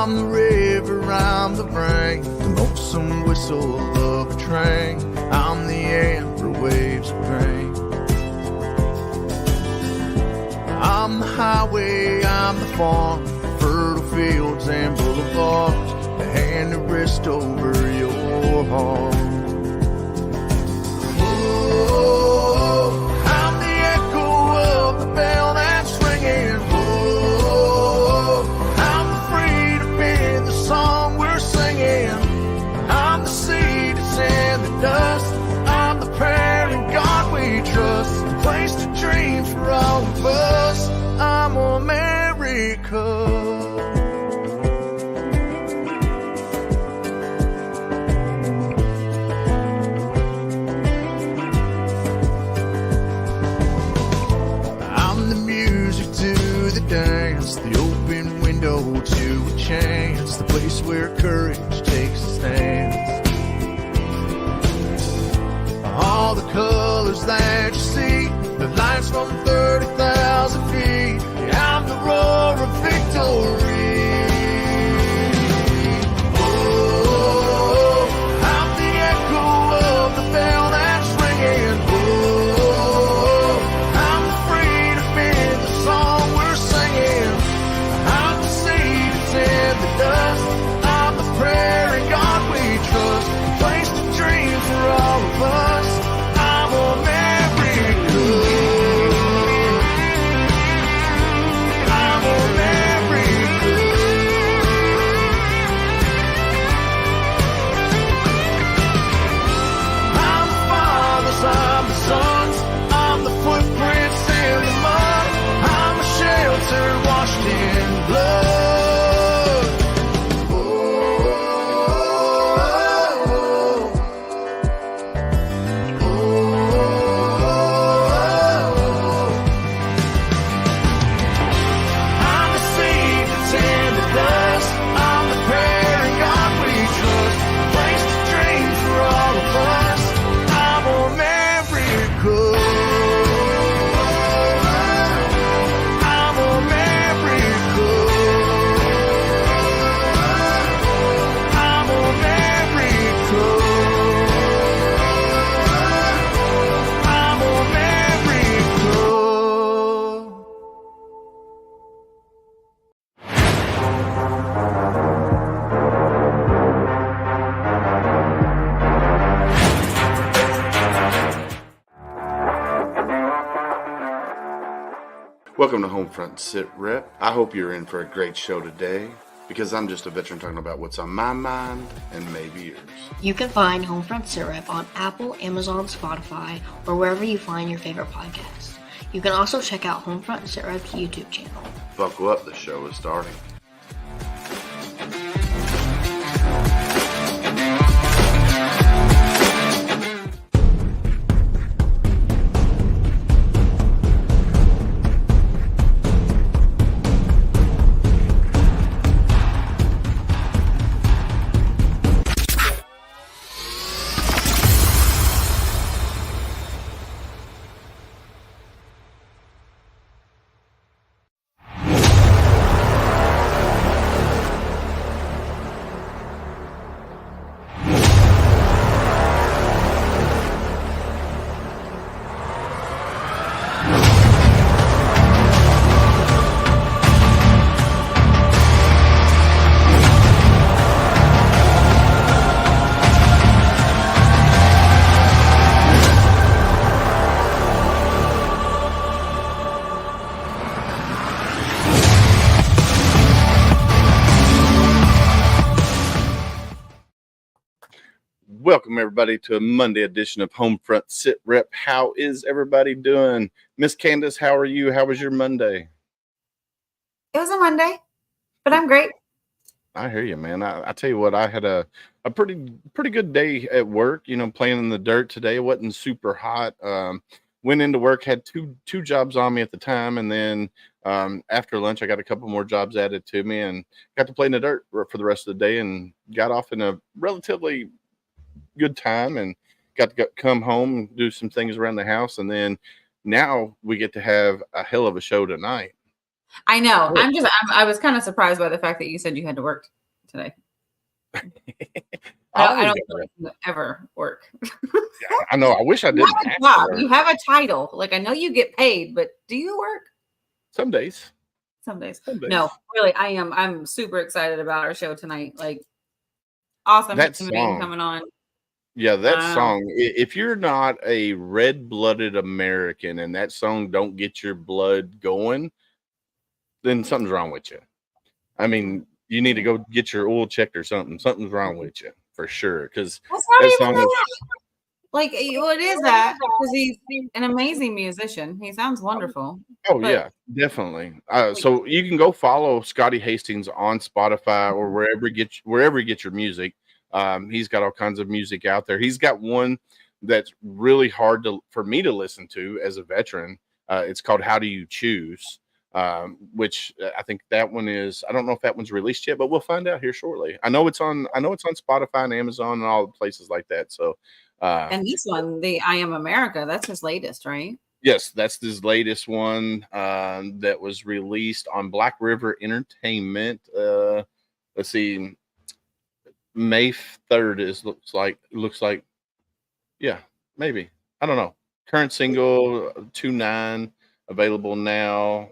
I'm the river, I'm the rain, the lonesome whistle of a train. I'm the amber waves of grain. I'm the highway, I'm the farm, fertile fields and boulevards, the hand to rest over your heart. Oh, I'm the echo of the bell that's ringing. Oh, I'm the freedom in the song we're singing. I'm the seed that's in the dust. I'm the prayer in God we trust. A place to dream for all of us. I'm America. Dance, the open window to a chance, the place where courage takes a stand. All the colors that you see, the lights from 30,000 feet. Yeah, I'm the roar of victory. Oh, I'm the echo of the bell that's ringing. Oh, I'm the freedom in the song we're singing. I'm the seed that's in the dust. I'm the prayer in God we trust. A place to dream for all of us. I'm America. I'm America. I'm the fathers, I'm the sons. I'm the footprints in the mud. I'm a shelter washed in blood. I'm the seed that's in the dust. I'm the prayer in God we trust. A place to dream for all of us. I'm America. I'm America. I'm America. I'm America. Welcome to HomeFront Sitrep. I hope you're in for a great show today, because I'm just a veteran talking about what's on my mind and maybe yours. You can find HomeFront Sitrep on Apple, Amazon, Spotify, or wherever you find your favorite podcasts. You can also check out HomeFront Sitrep's YouTube channel. Buckle up, the show is starting. Welcome, everybody, to a Monday edition of HomeFront Sitrep. How is everybody doing? Miss Candace, how are you? How was your Monday? It was a Monday, but I'm great. I hear you, man. I tell you what, I had a pretty good day at work, playing in the dirt today. It wasn't super hot. Went into work, had two jobs on me at the time, and then after lunch, I got a couple more jobs added to me and got to play in the dirt for the rest of the day and got off in a relatively good time and got to come home and do some things around the house. And then now we get to have a hell of a show tonight. I know. I was kind of surprised by the fact that you said you had to work today. I I always don't got think you ever work. Yeah, I know. I wish I You didn't have a have to job. work. You have a title. Like, I know you get paid, but do you work? Some days. Some days. Some days. No, really, I am. I'm super excited about our show tonight. Like, awesome That human being song. coming on. Yeah, that Um, song. If you're not a red-blooded American and that song don't get your blood going, then something's wrong with you. I mean, you need to go get your oil checked or something. Something's wrong with you for sure. Because That's not that even song is. that. Like, what is that? Because he's an amazing musician. He sounds wonderful. Oh But yeah, definitely. So you can go follow Scotty Hastings on Spotify or wherever you get your music. He's got all kinds of music out there. He's got one that's really hard for me to listen to as a veteran. It's called "How Do You Choose," which I think that one is. I don't know if that one's released yet, but we'll find out here shortly. I know it's on. I know it's on Spotify and Amazon and all the places like that. So. and this one, the I Am America, that's his latest, right? Yes, that's his latest one that was released on Black River Entertainment. Let's see, May 3rd is looks like yeah, maybe. I don't know. Current single 2-9 available now.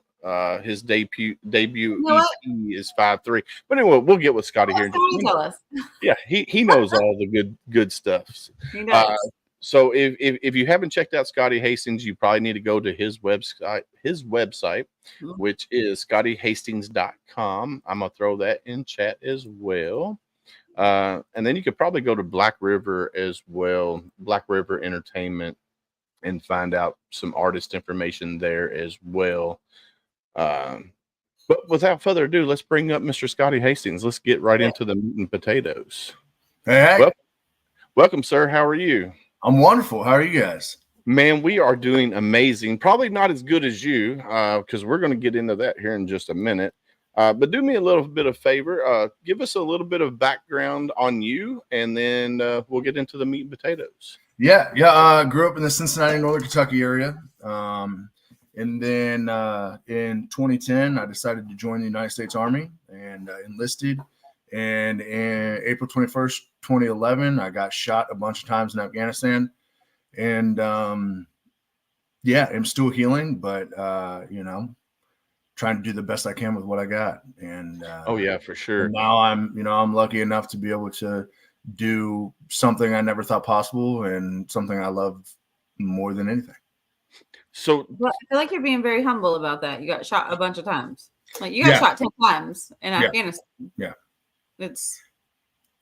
His debut You know what? EP is 5-3. But anyway, we'll get with Scotty here in just a Scotty minute. tell us. Yeah, he knows all the good stuff. He does. So if you haven't checked out Scotty Hastings, you probably need to go to his website, which is scottyhastings.com. I'm gonna throw that in chat as well. And then you could probably go to Black River as well, Black River Entertainment, and find out some artist information there as well. But without further ado, let's bring up Mr. Scotty Hastings. Let's get right into the meat and potatoes. Hey, Welcome, sir. How are you? I'm wonderful. How are you guys? Man, we are doing amazing. Probably not as good as you, because we're going to get into that here in just a minute. But do me a little bit of favor. Give us a little bit of background on you, and then we'll get into the meat and potatoes. Yeah. Grew up in the Cincinnati, Northern Kentucky area. And then in 2010, I decided to join the United States Army and enlisted. And in April 21st, 2011, I got shot a bunch of times in Afghanistan. And I'm still healing, but, trying to do the best I can with what I got. And oh, yeah, for sure. Now I'm lucky enough to be able to do something I never thought possible and something I love more than anything. So I feel like you're being very humble about that. You got shot a bunch of times. Like, you got shot 10 times in Afghanistan. Yeah. It's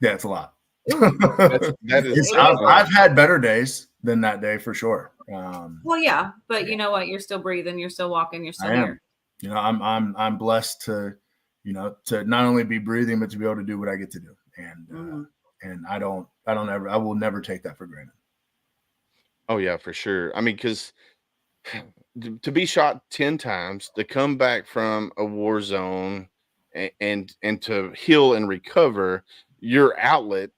a lot. that is. I've had better days than that day for sure. Well, yeah, but you know what? You're still breathing. You're still walking. You're still here. I'm blessed to not only be breathing, but to be able to do what I get to do. And I will never take that for granted. Oh yeah, for sure. I mean, because to be shot 10 times, to come back from a war zone and to heal and recover, your outlet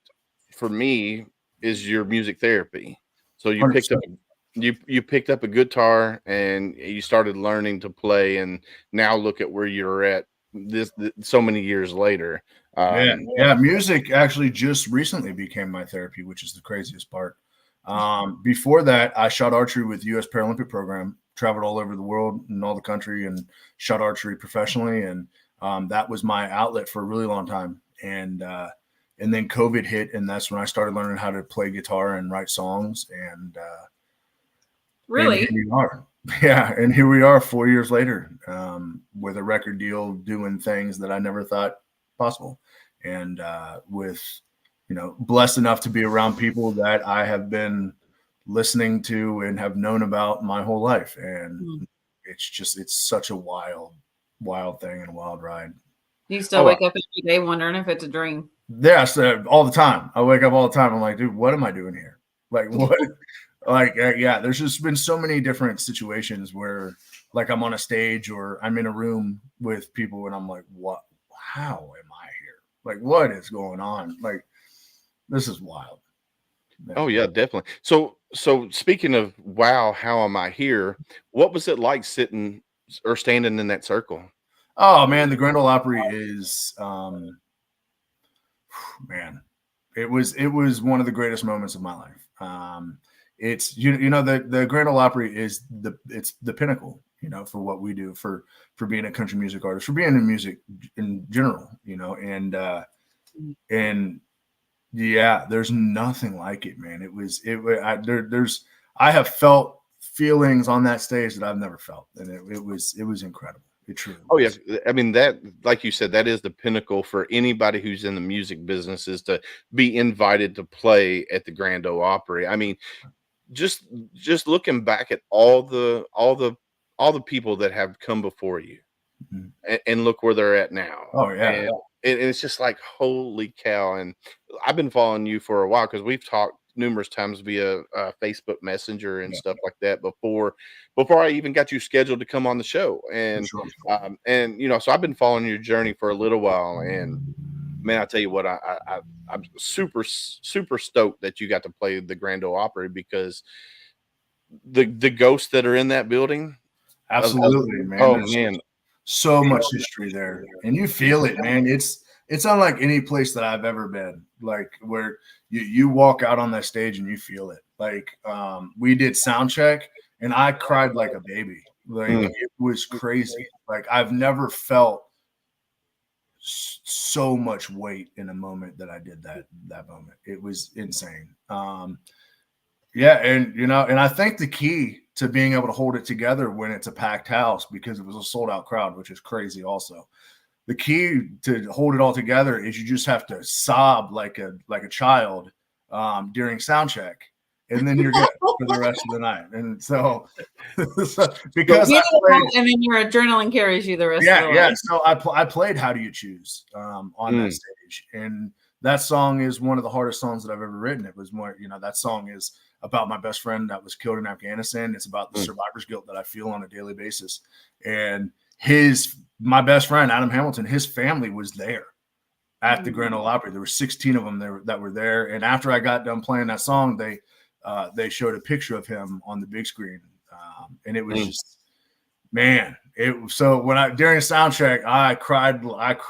for me is your music therapy. So you 100%. picked up a guitar and you started learning to play, and now look at where you're at this so many years later. Music actually just recently became my therapy, which is the craziest part. Before that, I shot archery with the U.S. Paralympic program, traveled all over the world and all the country and shot archery professionally. And that was my outlet for a really long time. And then COVID hit, and that's when I started learning how to play guitar and write songs. And really, and here we are. Yeah, and here we are 4 years later, with a record deal, doing things that I never thought possible, and with blessed enough to be around people that I have been listening to and have known about my whole life. And it's such a wild thing and a wild ride. You still wake up every day wondering if it's a dream? Yeah, so all the time. I wake up all the time. I'm like, dude, what am I doing here? Like, what? There's just been so many different situations where, like, I'm on a stage or I'm in a room with people and I'm like, what? How am I here? Like, what is going on? Like, this is wild. Oh yeah, definitely. So speaking of wow, how am I here? What was it like sitting or standing in that circle? Oh man, the Grand Ole Opry is man, it was one of the greatest moments of my life. It's you know the Grand Ole Opry is it's the pinnacle, you know, for what we do for being a country music artist, for being in music in general, you know, and yeah, there's nothing like it, man. I have felt feelings on that stage that I've never felt, and it was incredible. It truly Oh was. yeah, I mean that, like you said, that is the pinnacle for anybody who's in the music business, is to be invited to play at the Grand Ole Opry. I mean, just looking back at all the people that have come before you, Mhm. and look where they're at now. Oh yeah. And it's just like, holy cow. And I've been following you for a while, because we've talked numerous times via Facebook Messenger and Yeah. stuff like that before I even got you scheduled to come on the show. And Sure. you know, so I've been following your journey for a little while, and man, I tell you what, I'm super stoked that you got to play the Grand Ole Opry, because the ghosts that are in that building, Absolutely, man. oh There's man, so much history there, and you feel it, man. It's unlike any place that I've ever been, like where you walk out on that stage and you feel it. Like we did sound check and I cried like a baby. Like it was crazy. Like I've never felt so much weight in a moment that I did that moment. It was insane. Yeah, and you know, and I think the key to being able to hold it together when it's a packed house, because it was a sold out crowd, which is crazy also. The key to hold it all together is you just have to sob like a child during sound check, and then you're good for the rest of the night. And so, because You I know, played, and then your adrenaline carries you the rest of the way. yeah. So I played "How Do You Choose" on that stage, and that song is one of the hardest songs that I've ever written. It was more, you know, that song is about my best friend that was killed in Afghanistan. It's about the survivor's guilt that I feel on a daily basis. And my best friend, Adam Hamilton, his family was there at the Grand Ole Opry. There were 16 of them there that were there. And after I got done playing that song, they showed a picture of him on the big screen. And it was just, man, so when during sound check, I cried like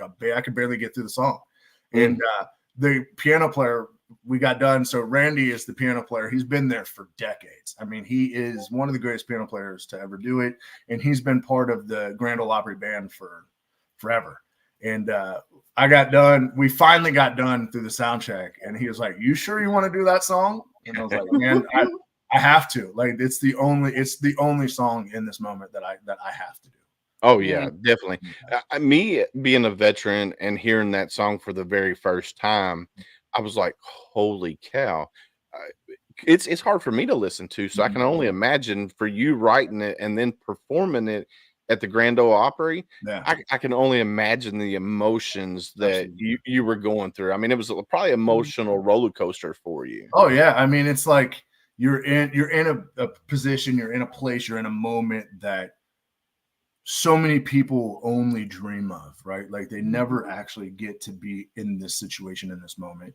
a baby. I could barely get through the song. And the piano player, we got done. So Randy is the piano player. He's been there for decades. I mean, he is one of the greatest piano players to ever do it. And he's been part of the Grand Ole Opry band for forever. And I got done. We finally got done through the sound check. And he was like, "You sure you want to do that song?" And I was like, "Man, I have to. Like, it's the only song in this moment that I have to do." Oh yeah, definitely. Me being a veteran and hearing that song for the very first time, I was like, "Holy cow!" It's hard for me to listen to, so I can only imagine for you writing it and then performing it at the Grand Ole Opry. Yeah. I can only imagine the emotions that you were going through. I mean, it was probably emotional roller coaster for you. Oh yeah, I mean, it's like you're in a position, you're in a place, you're in a moment that so many people only dream of, right? Like they never actually get to be in this situation, in this moment.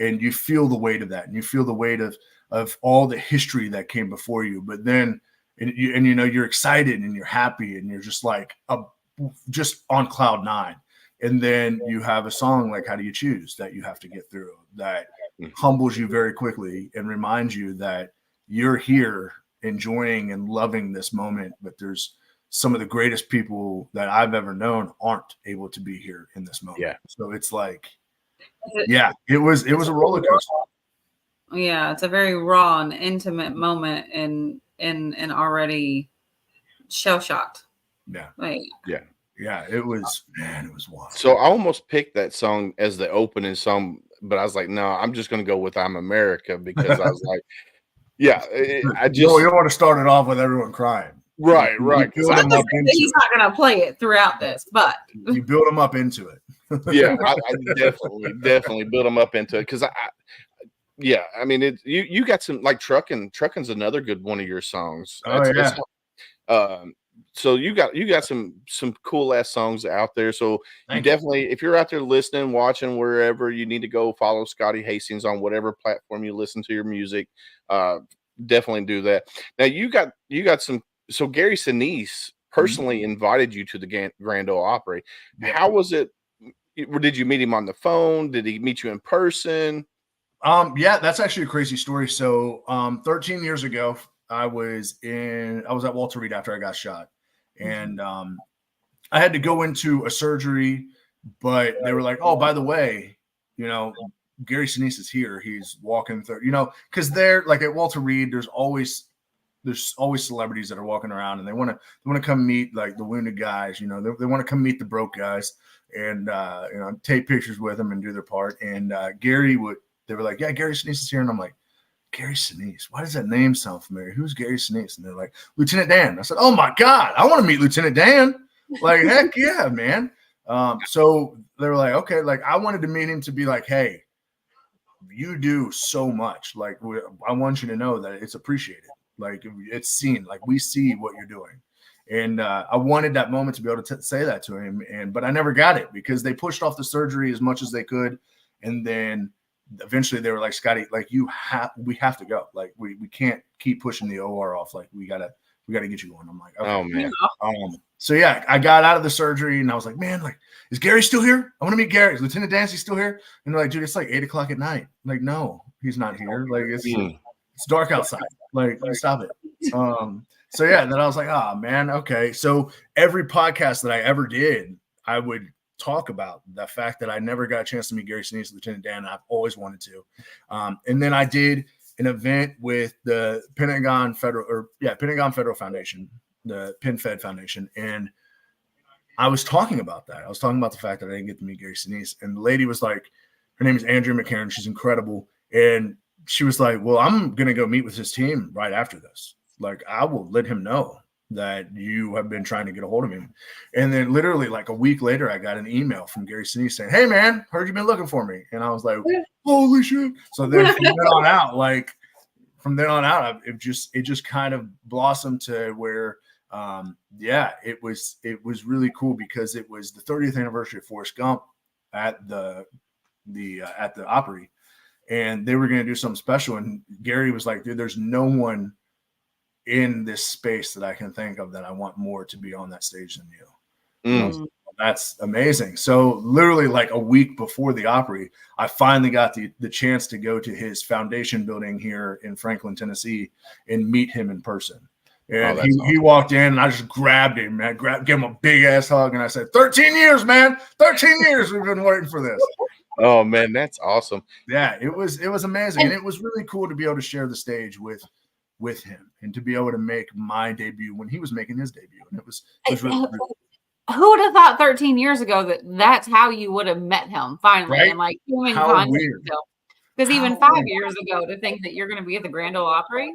And you feel the weight of that, and you feel the weight of all the history that came before you. But then, and you know, you're excited and you're happy and you're just like just on cloud nine. And then you have a song like "How Do You Choose" that you have to get through, that humbles you very quickly and reminds you that you're here enjoying and loving this moment, but there's some of the greatest people that I've ever known aren't able to be here in this moment. Yeah. So it's like, yeah, it was a roller coaster. Yeah, it's a very raw and intimate moment, and already shell shocked. Yeah. Like, Yeah, it was, man, it was wild. So I almost picked that song as the opening song, but I was like, no, I'm just going to go with "I'm America," because I was like, yeah, I just, you don't want to start it off with everyone crying. Right. He's not going to play it throughout this, but you build them up into it. Yeah, I definitely build them up into it, because I mean, you got some, like Trucking's another good one of your songs. So you got some cool ass songs out there. So you definitely, if you're out there listening, watching, wherever, you need to go follow Scotty Hastings on whatever platform you listen to your music. Definitely do that. Now you got some. So Gary Sinise personally invited you to the Grand Ole Opry. Yeah. How was it? Did you meet him on the phone? Did he meet you in person? Yeah, that's actually a crazy story. So 13 years ago, I was at Walter Reed after I got shot. And I had to go into a surgery, but they were like, oh, by the way, Gary Sinise is here. He's walking through, because they're like at Walter Reed, there's always celebrities that are walking around, and they want to come meet like the wounded guys, they want to come meet the broke guys and take pictures with them and do their part. And they were like, yeah, Gary Sinise is here. And I'm like, Gary Sinise, why does that name sound familiar? Who's Gary Sinise? And they're like, Lieutenant Dan. I said, oh my God, I want to meet Lieutenant Dan. Like, heck yeah, man. So they were like, okay, like I wanted to meet him to be like, hey, you do so much. Like, I want you to know that it's appreciated. Like it's seen, like we see what you're doing. And I wanted that moment to be able to say that to him. But I never got it because they pushed off the surgery as much as they could. And then eventually they were like, Scotty, like we have to go. Like we can't keep pushing the OR off. Like we gotta get you going. I'm like, okay. Oh man. So yeah, I got out of the surgery and I was like, man, like, is Gary still here? I want to meet Gary. Is Lieutenant Dancy still here? And they're like, dude, it's like 8 o'clock at night. I'm like, no, he's not here. Like it's dark outside. Like, stop it. So yeah, then I was like, oh man, okay. So every podcast that I ever did, I would talk about the fact that I never got a chance to meet Gary Sinise, Lieutenant Dan. I've always wanted to. And then I did an event with the Pentagon Federal Foundation, the PenFed Foundation. And I was talking about that. I was talking about the fact that I didn't get to meet Gary Sinise. And the lady was like, her name is Andrea McCarran. She's incredible. And she was like, well, I'm going to go meet with his team right after this. Like, I will let him know that you have been trying to get a hold of him. And then literally like a week later, I got an email from Gary Sinise saying, hey man, heard you've been looking for me. And I was like, holy shit. So then from then on out, it just kind of blossomed to where, it was really cool because it was the 30th anniversary of Forrest Gump at the Opry, and they were going to do something special. And Gary was like, dude, there's no one in this space that I can think of that I want more to be on that stage than you. That's amazing. So literally like a week before the Opry, I finally got the chance to go to his foundation building here in Franklin, Tennessee and meet him in person. And he walked in and I just grabbed him, man, gave him a big ass hug. And I said, 13 years, man, 13 years. We've been waiting for this. Oh man, that's awesome. Yeah, it was amazing. And it was really cool to be able to share the stage with him and to be able to make my debut when he was making his debut. And it was really cool. Who would have thought 13 years ago that that's how you would have met him finally? Right? And like human How contact weird. still. Because even 5 years ago, to think that you're going to be at the Grand Ole Opry.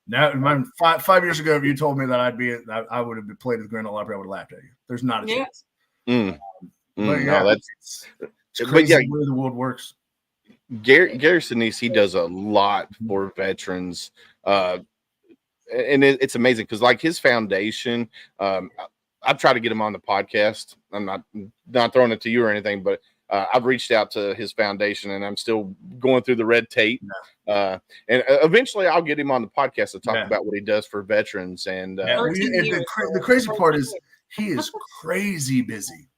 Now, 5 years ago, if you told me that I would have played at the Grand Ole Opry, I would have laughed at you. There's not a chance. But yeah, it's crazy the way the world works. Gary Sinise, he does a lot for veterans, and it's amazing because like his foundation, I've tried to get him on the podcast. I'm not throwing it to you or anything, but I've reached out to his foundation and I'm still going through the red tape. And eventually I'll get him on the podcast to talk about what he does for veterans. And the crazy part is he is crazy busy.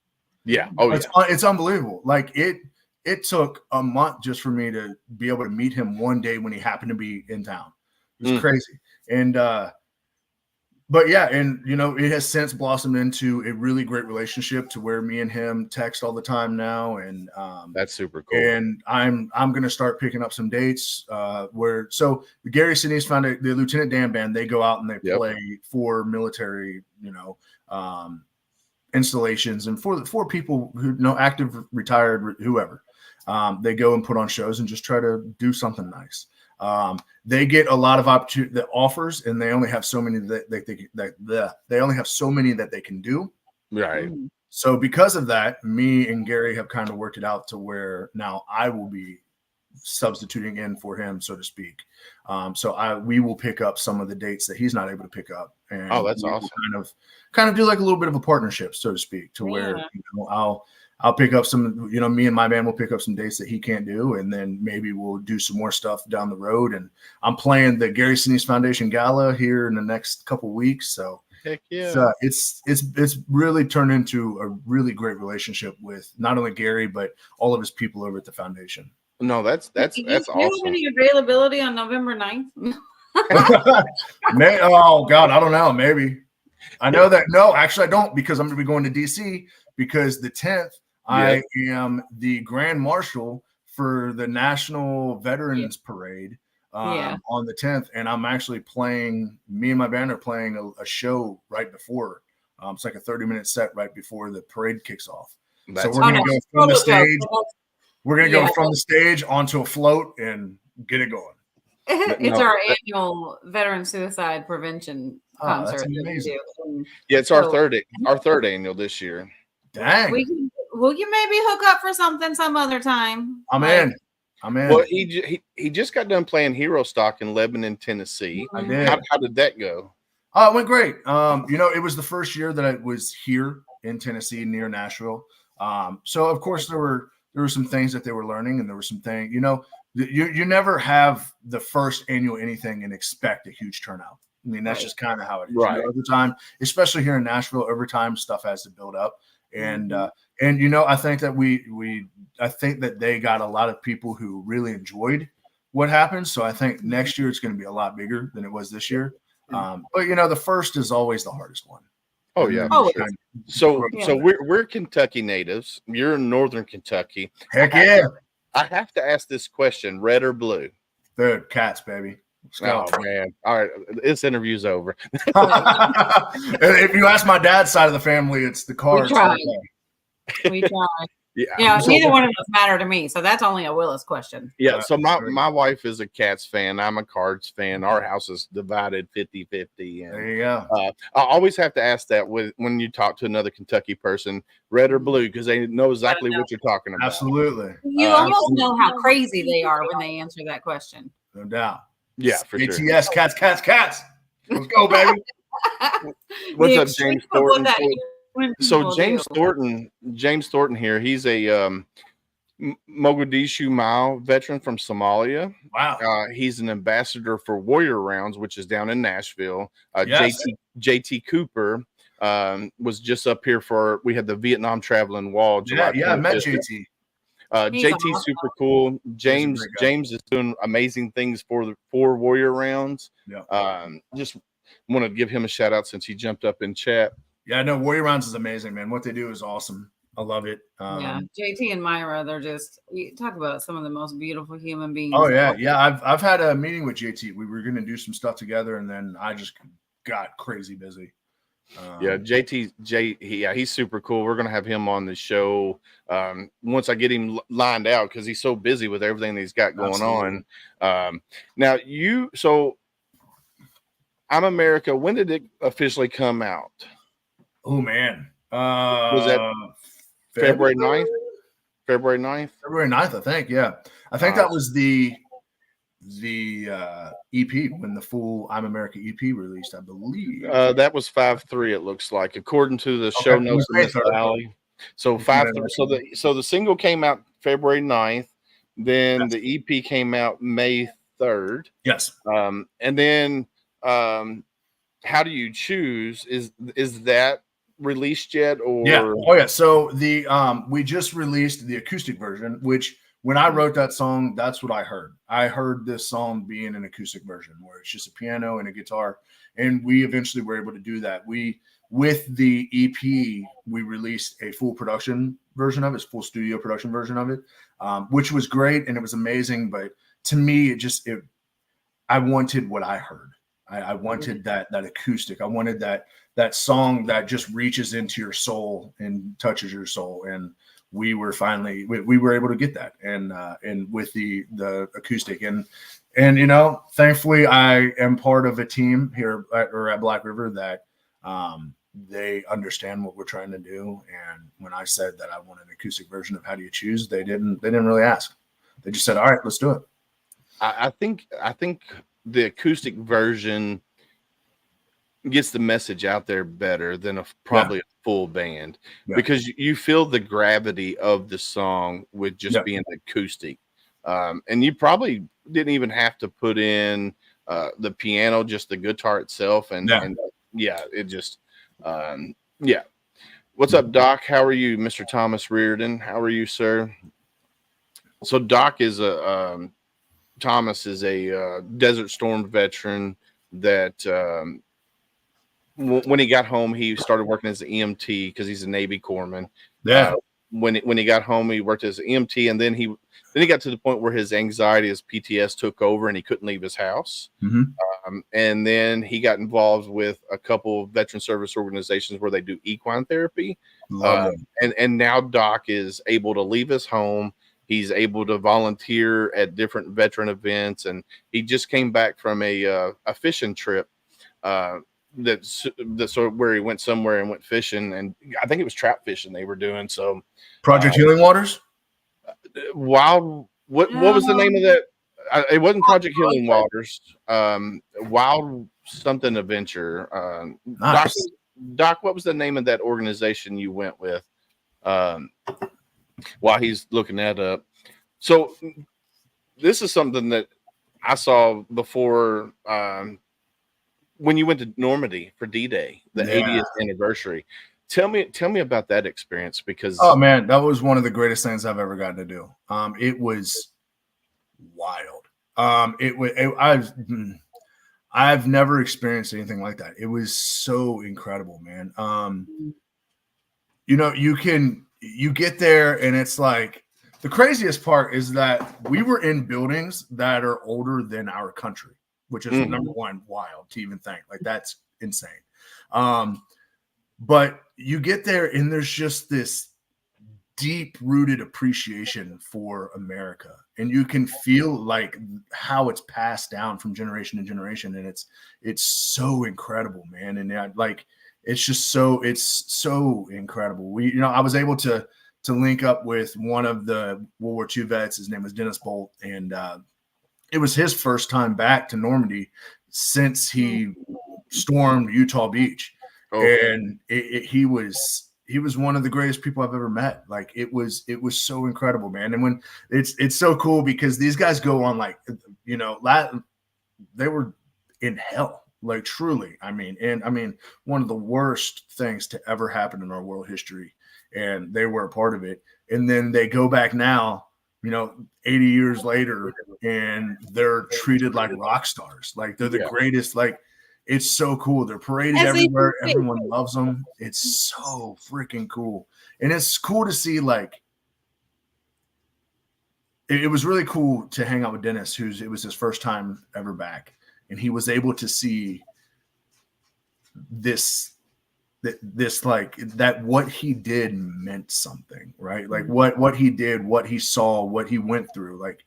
Yeah. It's unbelievable. Like it took a month just for me to be able to meet him one day when he happened to be in town. It was crazy. And, but yeah, and it has since blossomed into a really great relationship to where me and him text all the time now, and that's super cool. And I'm gonna start picking up some dates so the Gary Sinise Foundation, the Lieutenant Dan Band, they go out and they play for military, installations and for people who active, retired, whoever. They go and put on shows and just try to do something nice. They get a lot of offers, and they only have so many they only have so many that they can do. Right. So because of that, me and Gary have kind of worked it out to where now I will be substituting in for him, so to speak. So we will pick up some of the dates that he's not able to pick up. And that's awesome. Kind of do like a little bit of a partnership, so to speak, to where I'll pick up some, me and my band will pick up some dates that he can't do. And then maybe we'll do some more stuff down the road. And I'm playing the Gary Sinise Foundation Gala here in the next couple weeks. So Heck yeah. It's really turned into a really great relationship with not only Gary but all of his people over at the foundation. No, that's Do you have awesome. any availability on November 9th? Oh God, I don't know. Maybe I know that. No, actually, I don't, because I'm going to be going to DC because the 10th I am the Grand Marshal for the National Veterans Parade on the 10th, and I'm actually playing. Me and my band are playing a show right before. It's like a 30-minute set right before the parade kicks off. So we're going to go from the stage. We're going to go from the stage onto a float and get it going. It's our annual veteran suicide prevention concert. That's amazing. Yeah, it's our third annual this year. Dang. Will you maybe hook up for something some other time? I'm in. Well, he just got done playing Hero Stock in Lebanon, Tennessee. I did. How did that go? Oh, it went great. It was the first year that I was here in Tennessee near Nashville. So of course there were some things that they were learning, and there were some things, you never have the first annual anything and expect a huge turnout. I mean, that's just kind of how it is. Right. Over time, especially here in Nashville, over time stuff has to build up. And I think that I think that they got a lot of people who really enjoyed what happened. So I think next year it's going to be a lot bigger than it was this year. But the first is always the hardest one. Oh yeah. Sure. So we're Kentucky natives. You're in Northern Kentucky. Heck yeah. I have to ask this question: red or blue? Dude, cats, baby. Oh man! All right, this interview's over. If you ask my dad's side of the family, it's the Cards. We try. Yeah. Neither one of those matter to me, so that's only a Willis question. Yeah. So my wife is a Cats fan. I'm a Cards fan. Our house is divided 50-50. And, there you go. I always have to ask that when you talk to another Kentucky person, red or blue, because they know exactly what you're talking about. Absolutely. You almost know how crazy they are when they answer that question. No doubt. Yeah, for sure. ATS, cats. Let's go, baby. What's up, James Thornton? So James Thornton here. He's a Mogadishu Mile veteran from Somalia. Wow. He's an ambassador for Warrior Rounds, which is down in Nashville. Yes. JT Cooper was just up here we had the Vietnam Traveling Wall. July I met JT. JT's awesome. super cool. James is doing amazing things for Warrior Rounds. Yeah. Just want to give him a shout out since he jumped up in chat. Yeah, no, Warrior Rounds is amazing, man. What they do is awesome. I love it. JT and Myra, they're just, you talk about some of the most beautiful human beings. Oh yeah, yeah. I've had a meeting with JT. We were going to do some stuff together, and then I just got crazy busy. He's super cool. We're going to have him on the show once I get him lined out, because he's so busy with everything that he's got going on. Now so I'm America. When did it officially come out? Oh man. Was that February 9th? February 9th? February 9th, I think. Yeah. I think that was the EP when the full I'm America EP released, I believe. That was 5/3, it looks like, according to the show notes in this valley. So 5/3. So the single came out February 9th. Then the EP came out May 3rd. Yes. And then How Do You Choose? Is that released yet? Or yeah. So we just released the acoustic version, which when I wrote that song, that's what I heard. I heard this song being an acoustic version where it's just a piano and a guitar. And we eventually were able to do that. With the EP, we released a full production version of it, full studio production version of it, which was great and it was amazing. But to me, I wanted what I heard. I wanted that acoustic. I wanted that song that just reaches into your soul and touches your soul. And we were able to get that. And with the acoustic and thankfully I am part of a team here at Black River that they understand what we're trying to do. And when I said that I want an acoustic version of How Do You Choose, they didn't really ask. They just said, all right, let's do it. I think the acoustic version gets the message out there better than probably a full band, because you feel the gravity of the song with just being acoustic. And you probably didn't even have to put in the piano, just the guitar itself and yeah, it just, yeah. What's up, Doc? How are you, Mr. Thomas Reardon? How are you, sir? So Doc is Thomas is a Desert Storm veteran that when he got home, he started working as an EMT because he's a Navy corpsman. Yeah. When he got home, he worked as an EMT, and then he got to the point where his anxiety, his PTSD took over, and he couldn't leave his house. And then he got involved with a couple of veteran service organizations where they do equine therapy. And now Doc is able to leave his home. He's able to volunteer at different veteran events, and he just came back from a fishing trip. That's sort of where he went somewhere and went fishing, and I think it was trap fishing they were doing. So Project Healing Waters. Wild. What was the name of that? It wasn't Project Healing Waters. Wild something adventure. Nice. Doc, what was the name of that organization you went with? While he's looking that up. So this is something that I saw before. When you went to Normandy for D-Day, the 80th anniversary. Tell me about that experience, because oh man, that was one of the greatest things I've ever gotten to do. It was wild. I've never experienced anything like that. It was so incredible, man. You know, you get there and it's like, the craziest part is that we were in buildings that are older than our country, which is number one, wild to even think. Like, that's insane. But you get there and there's just this deep rooted appreciation for America, and you can feel like how it's passed down from generation to generation. And it's so incredible, man. And like, it's so incredible. I was able to link up with one of the World War II vets. His name was Dennis Bolt. And, it was his first time back to Normandy since he stormed Utah Beach. And he was one of the greatest people I've ever met. Like, it was so incredible, man. And when it's so cool because these guys go on, like, they were in hell, like, truly. I mean, one of the worst things to ever happen in our world history, and they were a part of it. And then they go back now, 80 years later, and they're treated like rock stars. Like, they're the greatest. Like, it's so cool. They're paraded everywhere. Everyone loves them. It's so freaking cool. And it's cool to see, like, it was really cool to hang out with Dennis, it was his first time ever back. And he was able to see this like, that what he did meant something, right? Like, what he did, what he saw, what he went through, like,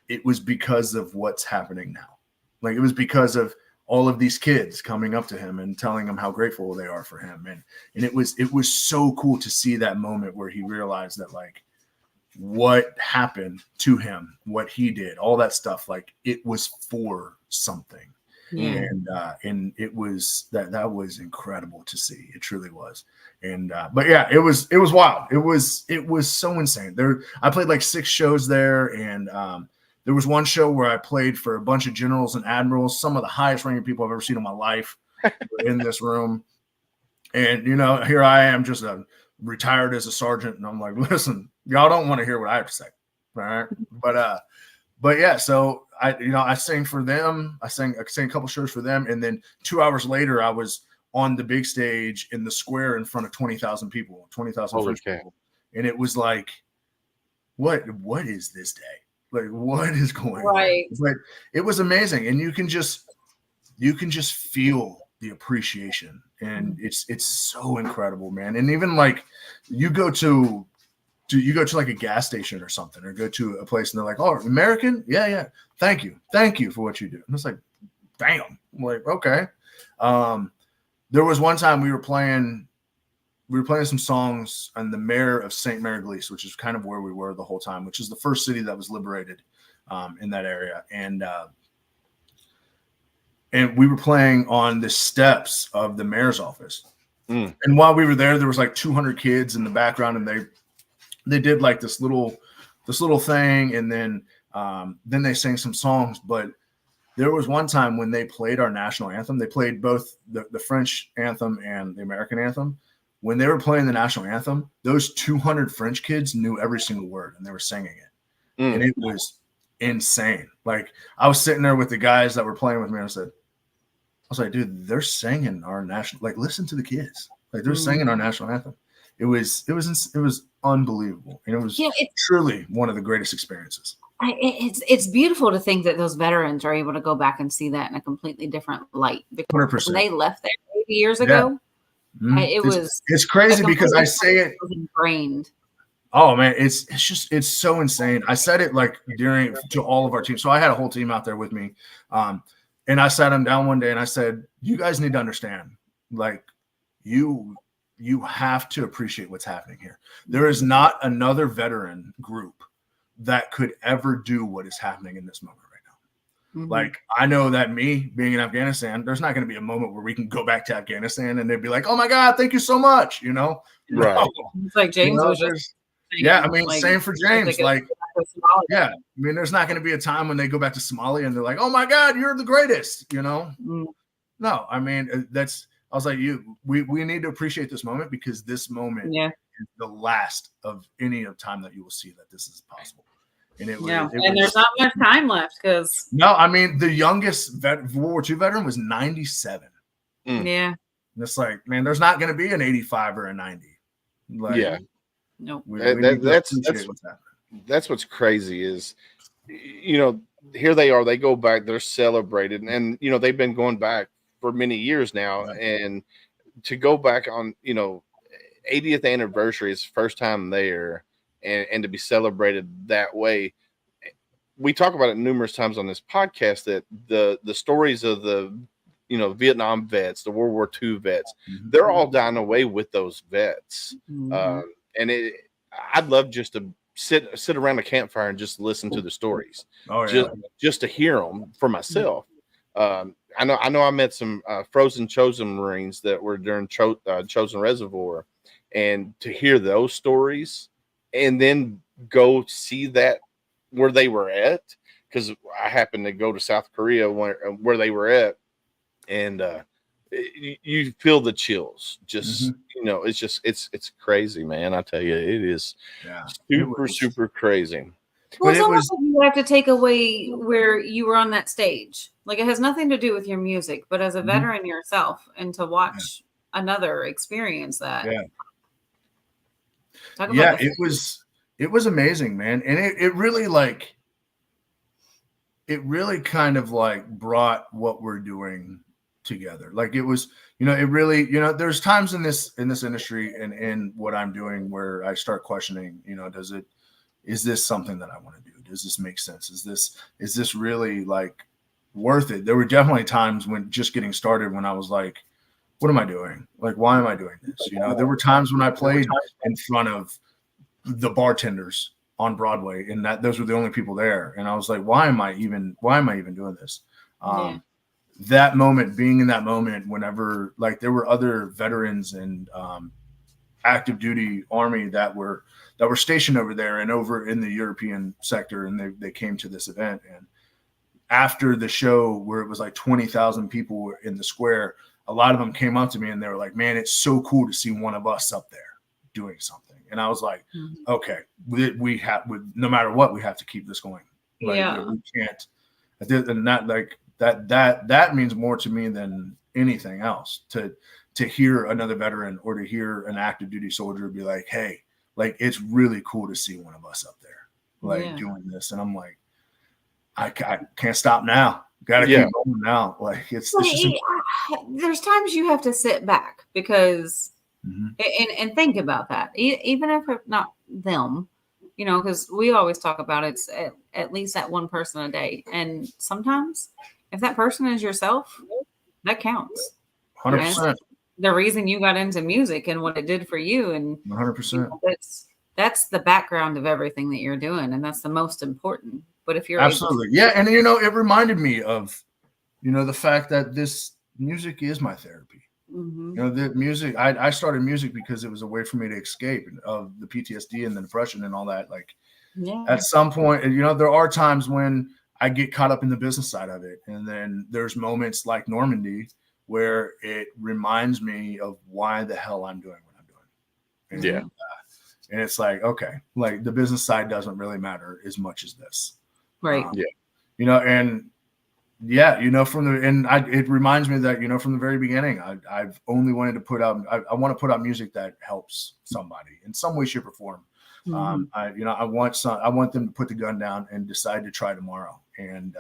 it was because of what's happening now. Like, it was because of all of these kids coming up to him and telling him how grateful they are for him. And it was so cool to see that moment where he realized that, like, what happened to him, what he did, all that stuff, like, it was for something. And it was that was incredible to see. It truly was. And but yeah, it was wild. It was so insane. I played like 6 shows there, and there was one show where I played for a bunch of generals and admirals, some of the highest ranking people I've ever seen in my life, in this room. And here I am, just retired as a sergeant, and I'm like, listen, y'all don't want to hear what I have to say, all right? But yeah, so I sang for them. I sang a couple shows for them, and then 2 hours later, I was on the big stage in the square in front of 20,000 people, 20,000 French people, and it was like, what is this day? Like, what is going on? But it was amazing, and you can just feel the appreciation, and it's so incredible, man. And even like, you go to like a gas station or something, or go to a place and they're like, "Oh, American? Yeah. Thank you for what you do." And it's like, damn. I'm like, okay. There was one time we were playing some songs on the mayor of St. Mary Glease, which is kind of where we were the whole time, which is the first city that was liberated in that area. And we were playing on the steps of the mayor's office. And while we were there was like 200 kids in the background, and they did like this little thing, and then they sang some songs. But there was one time when they played our national anthem. They played both the French anthem and the American anthem. When they were playing the national anthem, those 200 French kids knew every single word and they were singing it. And it was insane. Like, I was sitting there with the guys that were playing with me, and I was like, dude, they're singing our national, like, listen to the kids. Like, they're singing our national anthem. It was unbelievable. And it was truly one of the greatest experiences. It's beautiful to think that those veterans are able to go back and see that in a completely different light. Because 100%. when they left there 80 years ago, it's crazy because I say it ingrained. Oh man, it's so insane. I said it like to all of our teams. So I had a whole team out there with me. And I sat them down one day and I said, you guys need to understand, like, you have to appreciate what's happening here. There is not another veteran group that could ever do what is happening in this moment right now. Like, I know that me being in Afghanistan, there's not going to be a moment where we can go back to Afghanistan and they'd be like, oh my God, thank you so much. You know? Right. No. It's like James was just I mean, like, same for James. Like, I mean, there's not going to be a time when they go back to Somalia and they're like, oh my God, you're the greatest, you know? No, I mean, I was like, we need to appreciate this moment because this moment is the last of any of time that you will see that this is possible. And there's not much time left because I mean, the youngest World War II veteran was 97. Yeah. And it's like, man, there's not going to be an 85 or a 90. Like, no, that's what's crazy is, you know, here they are, they go back, they're celebrated, and you know, they've been going back for many years now, and to go back on, you know, 80th anniversary is first time there, and to be celebrated that way. We talk about it numerous times on this podcast that the stories of the, you know, Vietnam vets, the World War II vets, they're all dying away with those vets. And I'd love just to sit around a campfire and just listen to the stories, just to hear them for myself. I know I met some frozen chosen Marines that were during Chosen Reservoir, and to hear those stories and then go see that where they were at, because I happened to go to South Korea where they were at, and you feel the chills. Just you know, it's crazy, man. I tell you, it is super crazy. Well, it's almost like you have to take away where you were on that stage. Like, it has nothing to do with your music, but as a veteran yourself, and to watch another experience that. It was amazing, man. And it really kind of like brought what we're doing together. Like, it was, you know, it really, you know, there's times in this industry and in what I'm doing where I start questioning, you know, is this something that I want to do? Does this make sense? Is this really like worth it? There were definitely times when just getting started when I was like, what am I doing? Like, why am I doing this? You know, there were times when I played in front of the bartenders on Broadway, and those were the only people there. And I was like, why am I even doing this? That moment, being in that moment, whenever, like, there were other veterans and active duty Army that were stationed over there and over in the European sector, and they came to this event. And after the show, where it was like 20,000 people in the square, a lot of them came up to me and they were like, man, it's so cool to see one of us up there doing something. And I was like, okay, we have, no matter what, we have to keep this going. Like, we can't. And that, like, that means more to me than anything else, to hear another veteran or to hear an active duty soldier be like, hey, like, it's really cool to see one of us up there, like, doing this. And I'm like, I can't stop now. Got to keep going now. Like, it's just there's times you have to sit back because and think about that, even if it's not them, you know, because we always talk about it's at least that one person a day, and sometimes if that person is yourself, that counts. 100%. The reason you got into music and what it did for you, and 100%. You know, that's the background of everything that you're doing, and that's the most important. But if you're absolutely, and you know, it reminded me of, you know, the fact that this music is my therapy. You know, the music, I started music because it was a way for me to escape of the PTSD and the depression and all that. Like, at some point, you know, there are times when I get caught up in the business side of it. And then there's moments like Normandy where it reminds me of why the hell I'm doing what I'm doing. And, and it's like, okay, like the business side doesn't really matter as much as this. Right. You know, and you know, it reminds me that, you know, from the very beginning, I've only wanted to put out, I want to put out music that helps somebody in some way, shape, or form. I want them to put the gun down and decide to try tomorrow. And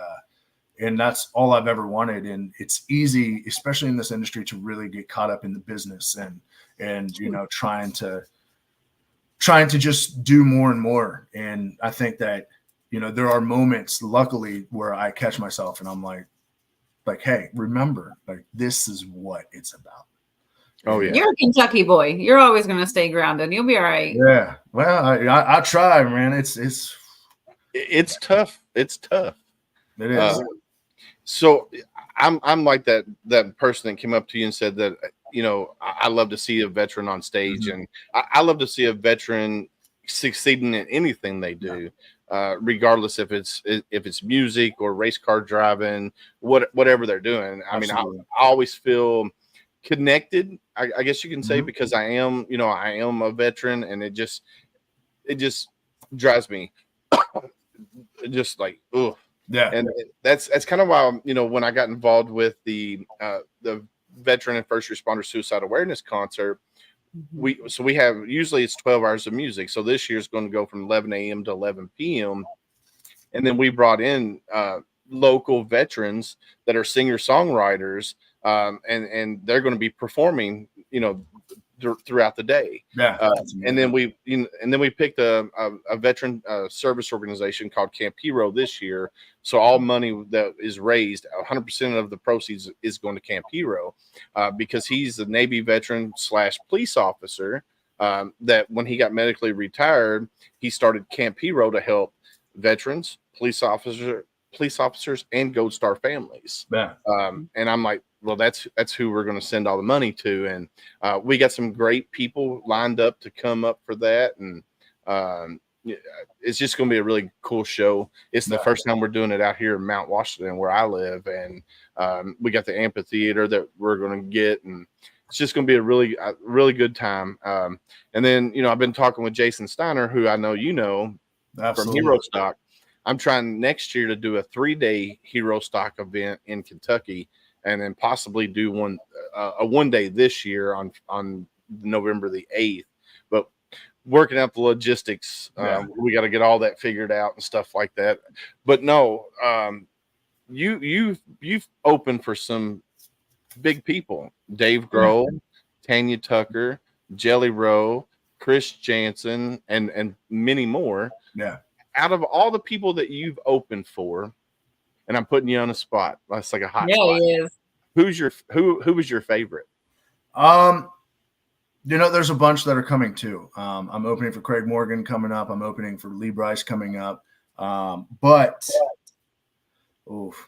that's all I've ever wanted. And it's easy, especially in this industry, to really get caught up in the business and, you know, trying to just do more and more. And I think that, you know, there are moments, luckily, where I catch myself and I'm like, hey, remember, like, this is what it's about. Oh yeah, you're a Kentucky boy. You're always going to stay grounded. You'll be all right. Yeah. Well, I try, man. It's tough. It's tough. It is. So I'm like that person that came up to you and said that, you know, I love to see a veteran on stage, and I love to see a veteran succeeding in anything they do, regardless if it's music or race car driving, whatever they're doing. I mean, I always feel connected, I guess you can say, because I am a veteran, and it just drives me just like, ugh. Yeah. And that's kind of why, you know, when I got involved with the veteran and first responder suicide awareness concert, we have, usually it's 12 hours of music. So this year's going to go from 11 a.m. to 11 p.m. And then we brought in local veterans that are singer-songwriters, and they're going to be performing, you know, throughout the day. And then we picked a veteran service organization called Camp Hero this year. So all money that is raised, 100% of the proceeds is going to Camp Hero, because he's a Navy veteran / police officer, that when he got medically retired, he started Camp Hero to help veterans, police officers, and Gold Star families. And I'm like, well, that's who we're going to send all the money to. And we got some great people lined up to come up for that. And it's just going to be a really cool show. It's the first time we're doing it out here in Mount Washington, where I live. And we got the amphitheater that we're going to get. And it's just going to be a really good time. And then, you know, I've been talking with Jason Steiner, who I know you know from Hero Stock. I'm trying next year to do a 3-day Hero Stock event in Kentucky, and then possibly do a 1-day this year on November the 8th. But working out the logistics, we got to get all that figured out and stuff like that. But no, you've opened for some big people: Dave Grohl, Tanya Tucker, Jelly Roll, Chris Jansen, and many more. Yeah. Out of all the people that you've opened for, and I'm putting you on a spot, that's like a hot spot. He is. Who was your favorite? You know, there's a bunch that are coming too. I'm opening for Craig Morgan coming up. I'm opening for Lee Bryce coming up. But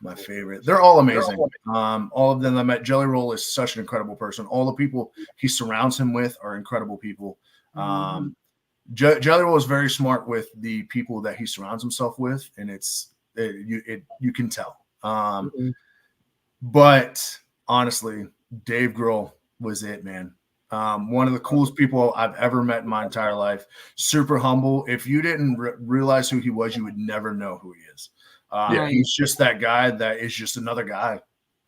my favorite. They're all amazing. All of them I met. Jelly Roll is such an incredible person. All the people he surrounds him with are incredible people. Jelly Roll is very smart with the people that he surrounds himself with, and you can tell. But honestly, Dave Grohl was it, man. One of the coolest people I've ever met in my entire life. Super humble. If you didn't realize who he was, you would never know who he is. He's just that guy that is just another guy.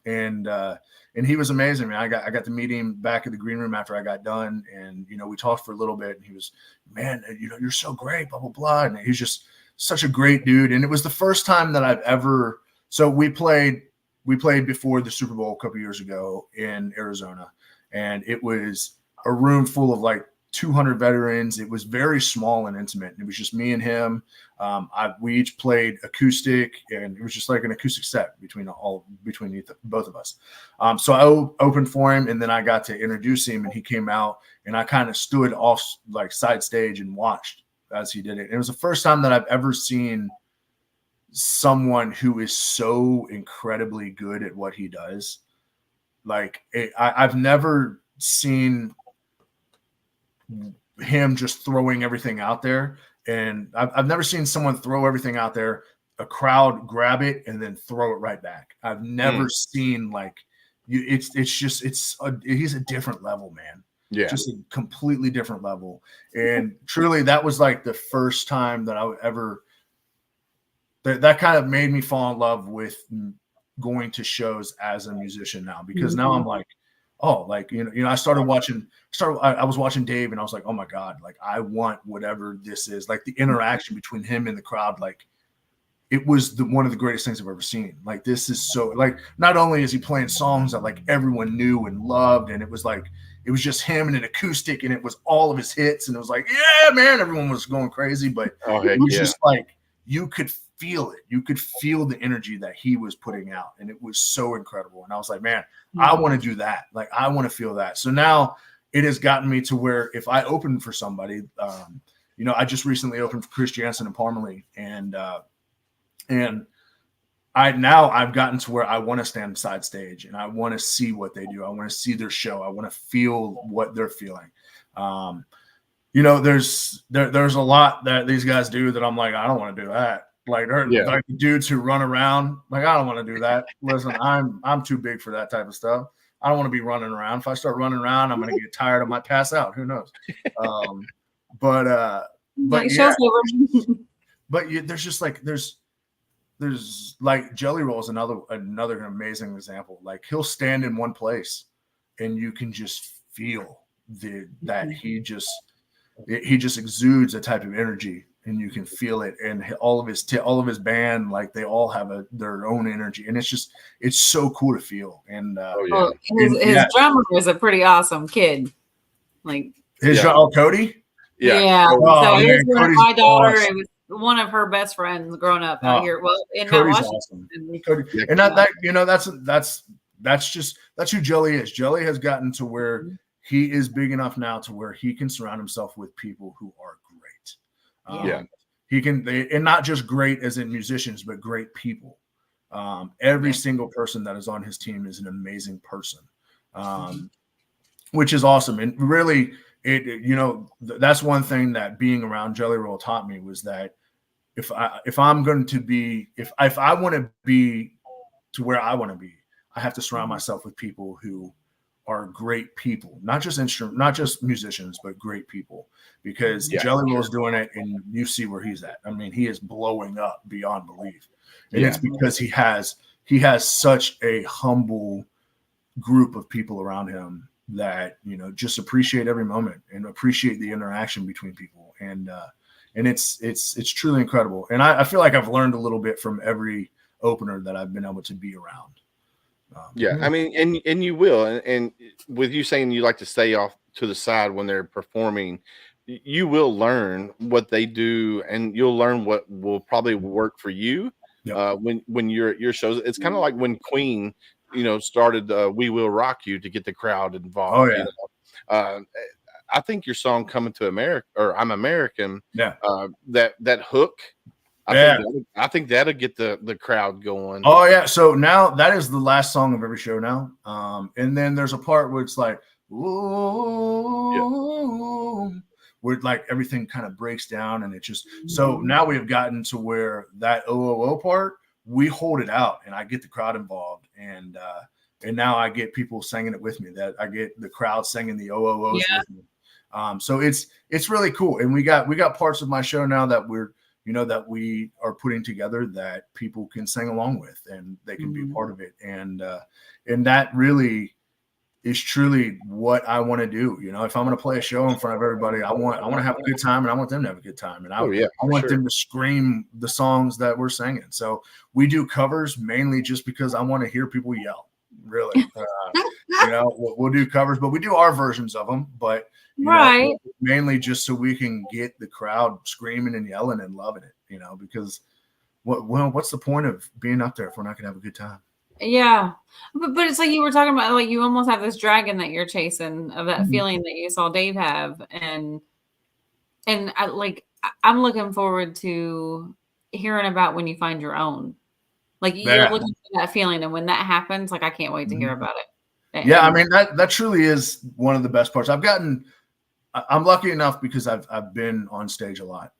And he was amazing, man. I got to meet him back at the green room after I got done, and you know, we talked for a little bit, and he was, man, you know, you're so great, blah blah blah. And he's just such a great dude. And it was the first time that I've ever. So we played before the Super Bowl a couple years ago in Arizona, and it was a room full of like 200 veterans. It was very small and intimate. It was just me and him. We each played acoustic, and it was just like an acoustic set between both of us. So I opened for him, and then I got to introduce him, and he came out, and I kind of stood off like side stage and watched as he did it. It was the first time that I've ever seen someone who is so incredibly good at what he does. Like I've never seen him just throwing everything out there, and I've never seen someone throw everything out there a crowd grab it and then throw it right back. I've never seen like he's a different level, man. Yeah. Just a completely different level. And truly that was like the first time that I would ever, that kind of made me fall in love with going to shows as a musician now, because now I'm like, oh, like, you know, I was watching Dave and I was like, oh my God, like I want whatever this is, like the interaction between him and the crowd. Like it was one of the greatest things I've ever seen. Like, this is so, like, not only is he playing songs that like everyone knew and loved, and it was just him and an acoustic and it was all of his hits. And it was like, yeah, man, everyone was going crazy, but it was just like, you could feel it. You could feel the energy that he was putting out. And it was so incredible. And I was like, man, I want to do that. Like, I want to feel that. So now it has gotten me to where if I open for somebody, you know, I just recently opened for Chris Jansen and Parmalee, and I've gotten to where I want to stand side stage and I want to see what they do. I want to see their show. I want to feel what they're feeling. You know, there's a lot that these guys do that I'm like, I don't want to do that. Like, like the dudes who run around, like, I don't want to do that. Listen, I'm too big for that type of stuff. I don't want to be running around. If I start running around, I'm going to get tired. I might pass out. Who knows? But yeah. But there's just like, there's like Jelly Roll is another amazing example. Like, he'll stand in one place and you can just feel that he just exudes a type of energy, and you can feel it. And all of his band, like, they all have their own energy, and it's so cool to feel. And his drummer was a pretty awesome kid. Like his Cody. Yeah. Oh, so man, it was Cody's my daughter. awesome. It was one of her best friends growing up out here. Well, in Cody's Washington. awesome. Cody, and that you know, that's who Jelly is. Jelly has gotten to where he is big enough now to where he can surround himself with people who are great. He can, and not just great as in musicians, but great people. Every single person that is on his team is an amazing person, which is awesome. And really, you know, that's one thing that being around Jelly Roll taught me, was that if I want to be to where I want to be, I have to surround myself with people who are great people, not just musicians, but great people. Because Jelly Roll's doing it, and you see where he's at. I mean, he is blowing up beyond belief, and it's because he has such a humble group of people around him that, you know, just appreciate every moment and appreciate the interaction between people, and it's truly incredible. And I feel like I've learned a little bit from every opener that I've been able to be around. I mean, and you will, and with you saying you like to stay off to the side when they're performing, you will learn what they do, and you'll learn what will probably work for you. When you're at your shows. It's kind of like when Queen, you know, started "We Will Rock You" to get the crowd involved. You know? I think your song "Coming to America" or "I'm American," that hook. I think that'll get the crowd going. Oh yeah. So now that is the last song of every show now. And then there's a part where it's like, ooh, where like everything kind of breaks down, and it just, so now we have gotten to where that OOO part, we hold it out, and I get the crowd involved, and now I get people singing it with me, that I get the crowd singing the OOOs with me. So it's really cool. And we got parts of my show now that we are putting together that people can sing along with, and they can be a part of it. And that really is truly what I want to do. You know, if I'm going to play a show in front of everybody, I want to have a good time, and I want them to have a good time. And I want them to scream the songs that we're singing. So we do covers mainly just because I want to hear people yell, really. You know, we'll do covers, but we do our versions of them, but you know, mainly just so we can get the crowd screaming and yelling and loving it, you know, because what's the point of being up there if we're not gonna have a good time? Yeah, but it's like you were talking about, like, you almost have this dragon that you're chasing, of that feeling that you saw Dave have, and I'm looking forward to hearing about when you find your own. Like, you're looking for that feeling, and when that happens, like, I can't wait to hear about it. Yeah, I mean, that truly is one of the best parts. I'm lucky enough because I've been on stage a lot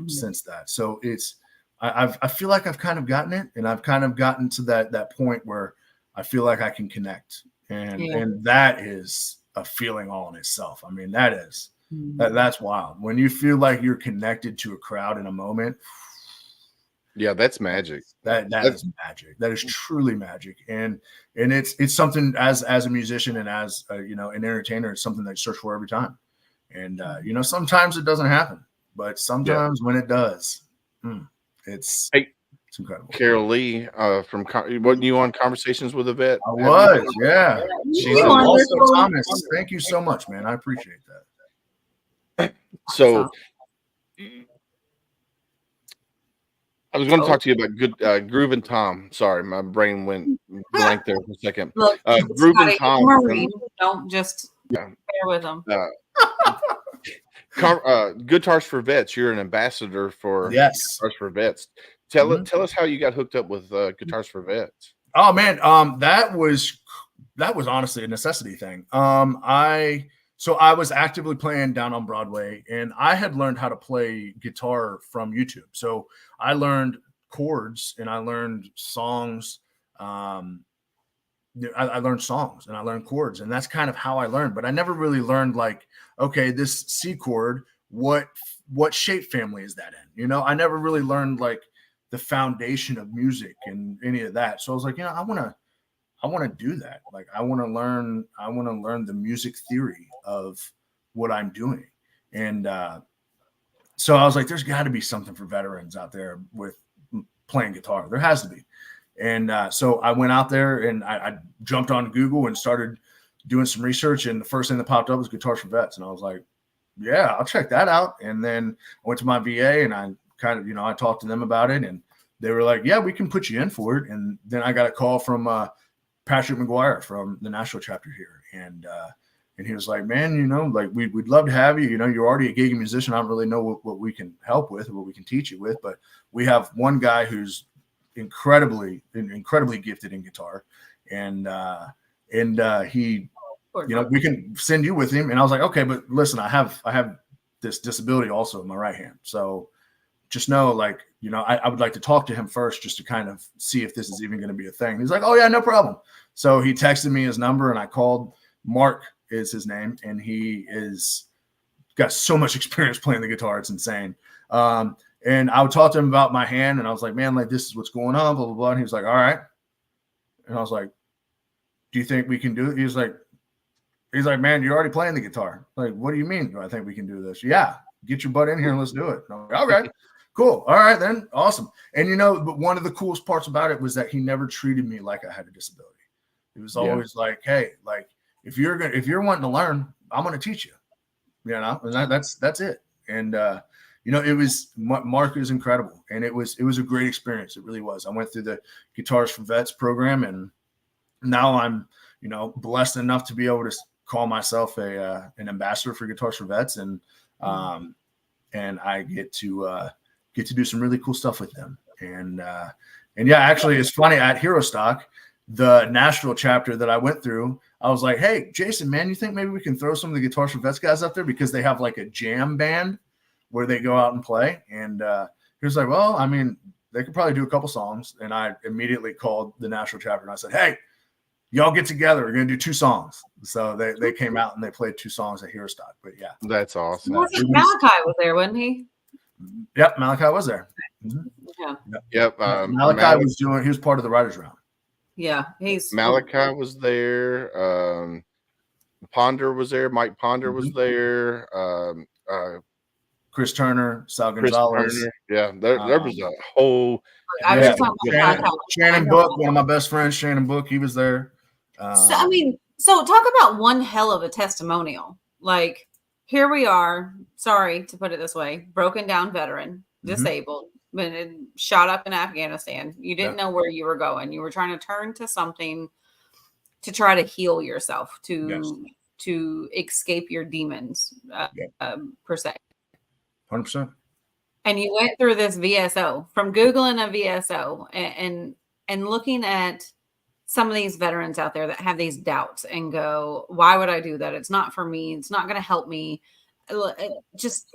since that. So I feel like I've kind of gotten it, and I've kind of gotten to that point where I feel like I can connect, and that is a feeling all in itself. I mean, that's wild when you feel like you're connected to a crowd in a moment. Yeah, that's magic. That's magic. That is truly magic, and it's something as a musician and as an entertainer, it's something that you search for every time. And sometimes it doesn't happen, but sometimes when it does, it's incredible. Carol Lee from wasn't you on Conversations with a Vet? I was, yeah. She's also Thomas. Thank you so much, man. I appreciate that. So I was going to talk to you about good Groove and Tom. Sorry, my brain went blank there for a second. Look, Groove and Tom. Don't just bear with them. Guitars for Vets. You're an ambassador for Guitars for Vets. Tell us how you got hooked up with Guitars for Vets. Oh man, that was honestly a necessity thing. So I was actively playing down on Broadway, and I had learned how to play guitar from YouTube. So I learned chords and I learned songs. I learned songs and I learned chords, and that's kind of how I learned. But I never really learned like, okay, this C chord, what shape family is that in? I never really learned like the foundation of music and any of that. So I was like, I want to do that. Like I want to learn the music theory of what I'm doing. And so I was like, there's got to be something for veterans out there with playing guitar. There has to be. And so I went out there and I jumped on Google and started doing some research. And the first thing that popped up was Guitars for Vets. And I was like, yeah, I'll check that out. And then I went to my VA and I kind of, I talked to them about it, and they were like, yeah, we can put you in for it. And then I got a call from Patrick McGuire from the national chapter here. And he was like, man, like we'd love to have you. You're already a gigging musician. I don't really know what we can help with or what we can teach you with, but we have one guy who's incredibly gifted in guitar. And he, we can send you with him. And I was like, okay, but listen, I have this disability also in my right hand. So just know, like, I would like to talk to him first just to kind of see if this is even going to be a thing. He's like, oh yeah, no problem. So he texted me his number and I called. Mark is his name, and he is got so much experience playing the guitar. It's insane. And I would talk to him about my hand, and I was like, man, like this is what's going on, blah, blah, blah. And he was like, all right. And I was like, do you think we can do it? He's like, man, you're already playing the guitar. Like, what do you mean? Do I think we can do this? Yeah. Get your butt in here and let's do it. And I'm like, all right, cool. All right, then. Awesome. And but one of the coolest parts about it was that he never treated me like I had a disability. It was always like, hey, like if you're wanting to learn, I'm going to teach you, and that's it. And, it was Mark is incredible. And it was a great experience. It really was. I went through the Guitars for Vets program, and now I'm, blessed enough to be able to call myself an ambassador for Guitars for Vets. And I get to do some really cool stuff with them. And yeah, actually it's funny, at Hero Stock, the national chapter that I went through, I was like, hey, Jason, man, you think maybe we can throw some of the Guitars for Vets guys up there, because they have like a jam band where they go out and play. And he was like, well, I mean, they could probably do a couple songs. And I immediately called the national chapter and I said, hey, y'all get together. We're going to do 2 songs. So they came out and they played 2 songs at Hero Stock. But yeah, that's awesome. Malachi was there, wasn't he? Yep, Malachi was there. Yeah. Yep. Malachi he was part of the writers' round. Yeah, Malachi was there. Ponder was there. Mike Ponder was there. Chris Turner, Sal Gonzalez. Yeah, there was a whole. Shannon Book, one of my best friends, Shannon Book, he was there. So talk about one hell of a testimonial. Like, here we are, sorry to put it this way, broken down veteran, disabled, been shot up in Afghanistan. You didn't know where you were going. You were trying to turn to something to try to heal yourself, to escape your demons, per se. 100%. And you went through this VSO, from Googling a VSO and looking at some of these veterans out there that have these doubts and go, why would I do that? It's not for me. It's not going to help me. Just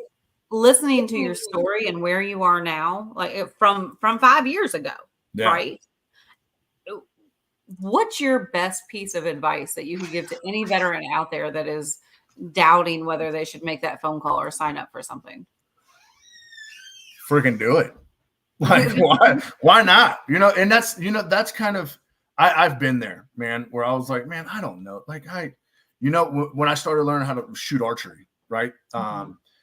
listening to your story and where you are now, like from 5 years ago, right? What's your best piece of advice that you could give to any veteran out there that is doubting whether they should make that phone call or sign up for something? Freaking do it. Like, why not? And that's kind of, I've been there, man, where I was like, man, I don't know. Like when I started learning how to shoot archery, right?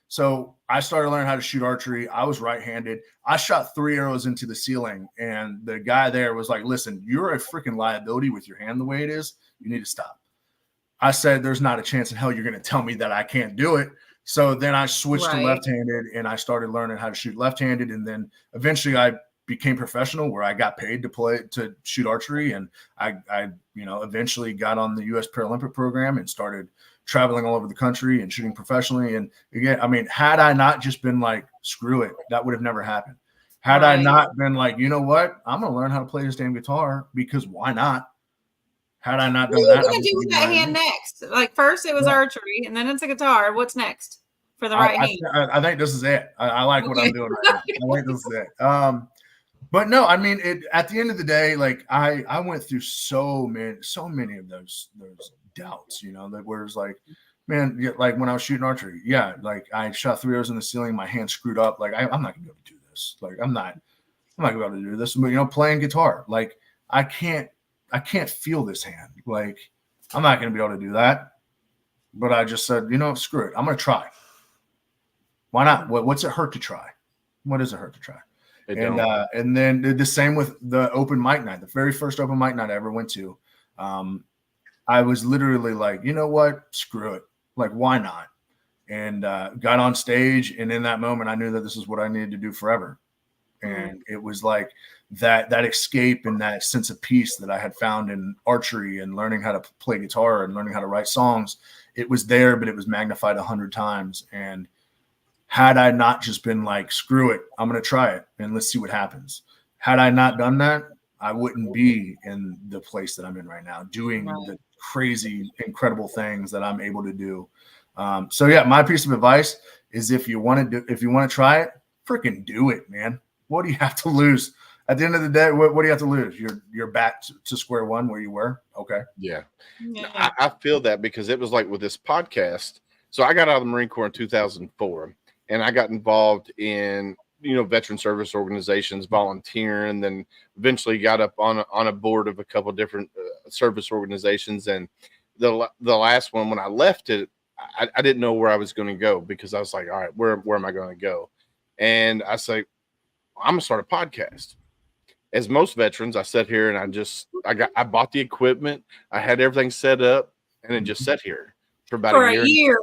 So I started learning how to shoot archery. I was right-handed. I shot 3 arrows into the ceiling, and the guy there was like, listen, you're a freaking liability with your hand the way it is. You need to stop. I said, there's not a chance in hell you're going to tell me that I can't do it. So then I switched to left-handed, and I started learning how to shoot left-handed. And then eventually I became professional where I got paid to shoot archery. And I eventually got on the U.S. Paralympic program and started traveling all over the country and shooting professionally. And again, I mean, had I not just been like, screw it, that would have never happened. Had I not been like, you know what, I'm going to learn how to play this damn guitar because why not? Had I not done that, what are you going to do with that hand next? Like first it was archery and then it's a guitar. What's next for the right hand? I think this is it. I like what I'm doing right now. I think this is it. But no, I mean, at the end of the day, like I went through so many of those doubts, that where it's like, man, like when I was shooting archery, like I shot 3 arrows in the ceiling, my hand screwed up. Like I'm not gonna be able to do this. Like I'm not gonna be able to do this. But playing guitar, like I can't feel this hand. Like I'm not gonna be able to do that. But I just said, screw it. I'm gonna try. Why not? What's it hurt to try? What does it hurt to try? And then the same with the open mic night. The very first open mic night I ever went to, I was literally like, you know what? Screw it. Like, why not? And got on stage. And in that moment, I knew that this is what I needed to do forever. And it was like that escape and that sense of peace that I had found in archery and learning how to play guitar and learning how to write songs. It was there, but it was magnified 100 times. And had I not just been like, screw it, I'm going to try it and let's see what happens. Had I not done that, I wouldn't be in the place that I'm in right now, doing the crazy, incredible things that I'm able to do. So yeah, my piece of advice is if you want to try it, freaking do it, man. What do you have to lose? At the end of the day, what do you have to lose? You're back to square one where you were. Okay. Yeah. I feel that because it was like with this podcast. So I got out of the Marine Corps in 2004 and I got involved in veteran service organizations, volunteering, then eventually got up on a board of a couple of different service organizations. And the last one, when I left it, I didn't know where I was going to go because I was like, all right, where am I going to go? And I say, I'm going to start a podcast. As most veterans, I sat here and I bought the equipment. I had everything set up and then just sat here for about a year.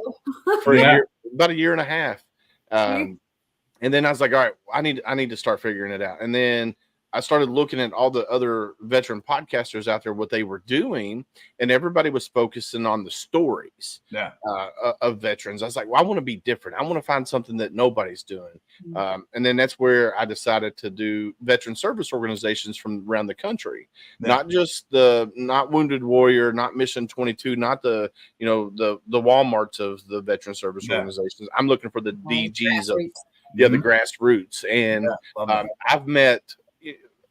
About a year and a half. And then I was like, all right, I need to start figuring it out. And then I started looking at all the other veteran podcasters out there, what they were doing, and everybody was focusing on the stories of veterans. I was like, well, I want to be different. I want to find something that nobody's doing. And then that's where I decided to do veteran service organizations from around the country, not just not Wounded Warrior, not Mission 22, not the Walmarts of the veteran service organizations. I'm looking for the DGs of the grassroots. And I've met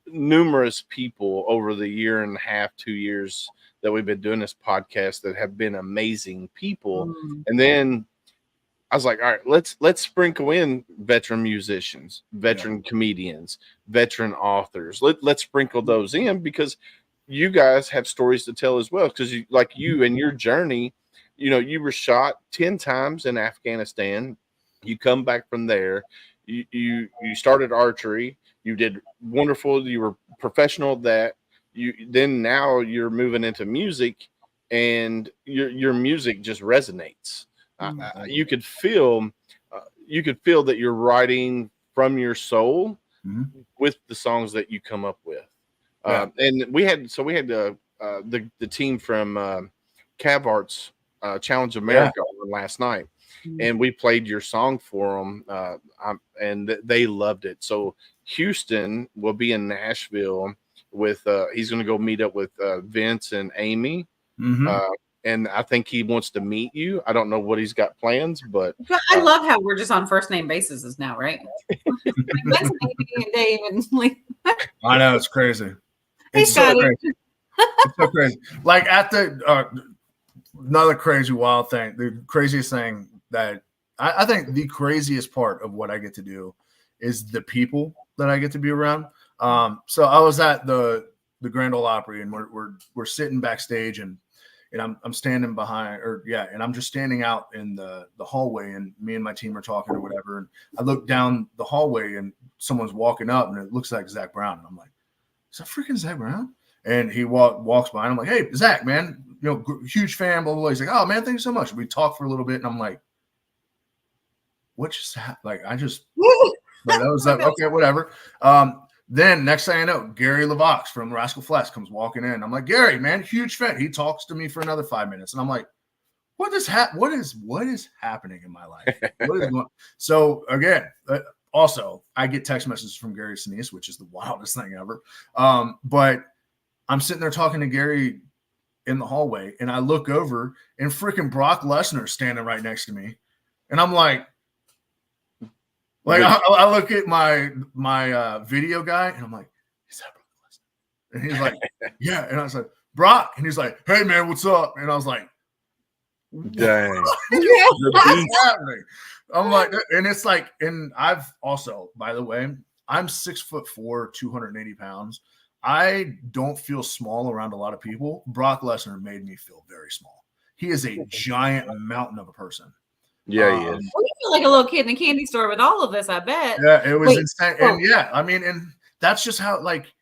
numerous people over the year and a half, 2 years that we've been doing this podcast that have been amazing people. And then I was like, all right, let's sprinkle in veteran musicians, veteran comedians, veteran authors. Let's sprinkle those in because you guys have stories to tell as well. Because you and your journey, you were shot 10 times in Afghanistan. You come back from there. You started archery. You did wonderful. You were professional at that. Now you're moving into music, and your music just resonates. You could feel that you're writing from your soul with the songs that you come up with. And we had the team from Cav Arts Challenge America on last night. And we played your song for them, and they loved it. So Houston will be in Nashville with he's going to go meet up with Vince and Amy and I think he wants to meet you. I don't know what he's got plans, but I love how we're just on first name basis now, right? Like, that's Amy and Dave and like, I know, it's crazy. hey, It's so Scotty. crazy. It's so crazy. Like at the another crazy wild thing, the craziest thing that I think the craziest part of what I get to do is the people that I get to be around. So I was at the Grand Ole Opry, and we're sitting backstage, and I'm standing behind, and I'm just standing out in the hallway, and me and my team are talking or whatever. And I look down the hallway, and someone's walking up, and it looks like Zach Brown. And I'm like, is that freaking Zach Brown? And he walks by, and I'm like, hey, Zach, man, huge fan, blah, blah, blah. He's like, oh, man, thank you so much. We talked for a little bit, and I'm like, what just happened? Like, I just, like, that was like, okay, whatever. Then next thing I know, Gary LaVox from Rascal Flatts comes walking in. I'm like, Gary, man, huge fan. He talks to me for another 5 minutes. And I'm like, what is happening in my life? What is going on? So again, also, I get text messages from Gary Sinise, which is the wildest thing ever. But I'm sitting there talking to Gary in the hallway, and I look over, and freaking Brock Lesnar standing right next to me. And I'm like I look at my video guy, and I'm like, is that Brock Lesnar? And he's like, yeah. And I was like, Brock. And he's like, hey, man, what's up? And I was like, dang. What's happening? I'm like, and it's like, and I've also, by the way, I'm 6'4", 280 pounds. I don't feel small around a lot of people. Brock Lesnar made me feel very small. He is a giant mountain of a person. Yeah, he is. Well, you feel like a little kid in a candy store with all of this, I bet. Yeah, it was insane. And yeah, I mean, and that's just how, like,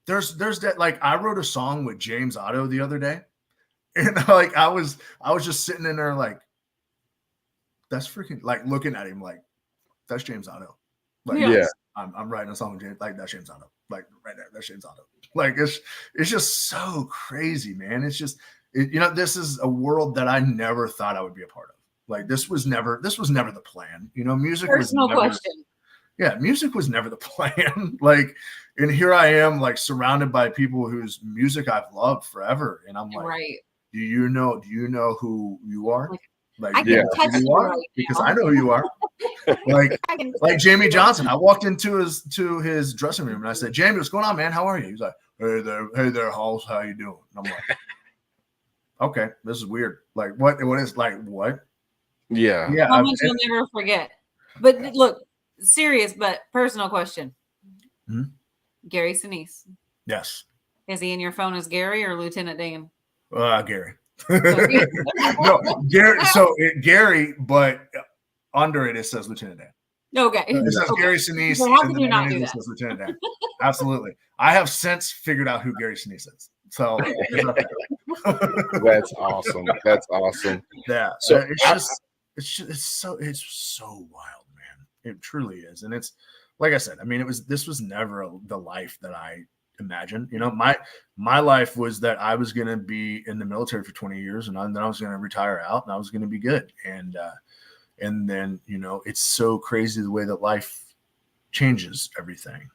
there's that, like, I wrote a song with James Otto the other day, and like I was just sitting in there like, that's freaking, like, looking at him like, that's James Otto. Like, yeah. I'm writing a song with James, like, that's James Otto. Like, right there, that's James Otto. Like, it's just so crazy, man. It's just, this is a world that I never thought I would be a part of. Like, this was never the plan. Music Personal was never, question. Yeah, music was never the plan. Like, and here I am, like, surrounded by people whose music I've loved forever. And I'm like, right. Do you know who you are? Like, I can touch you you are, right because now. I know who you are. like Jamie Johnson. I walked into his dressing room, and I said, Jamie, what's going on, man? How are you? He's like, hey there, Halls, how you doing? And I'm like, okay, this is weird. Like, what is, like, what? Yeah. Moments you'll never forget. But look, serious but personal question. Hmm? Gary Sinise. Yes. Is he in your phone as Gary or Lieutenant Dan? Gary. No, Gary. So Gary, but under it says Lieutenant Dan. Okay. It says Gary Sinise. So how and could you then not underneath do it that? says Lieutenant Dan. Absolutely. I have since figured out who Gary Sinise is. So That's awesome. That's awesome. Yeah. So it's so wild, man. It truly is. And it's, like I said, I mean, this was never the life that I imagined. My life was that I was going to be in the military for 20 years, and then I was going to retire out, and I was going to be good. And then, it's so crazy the way that life changes everything.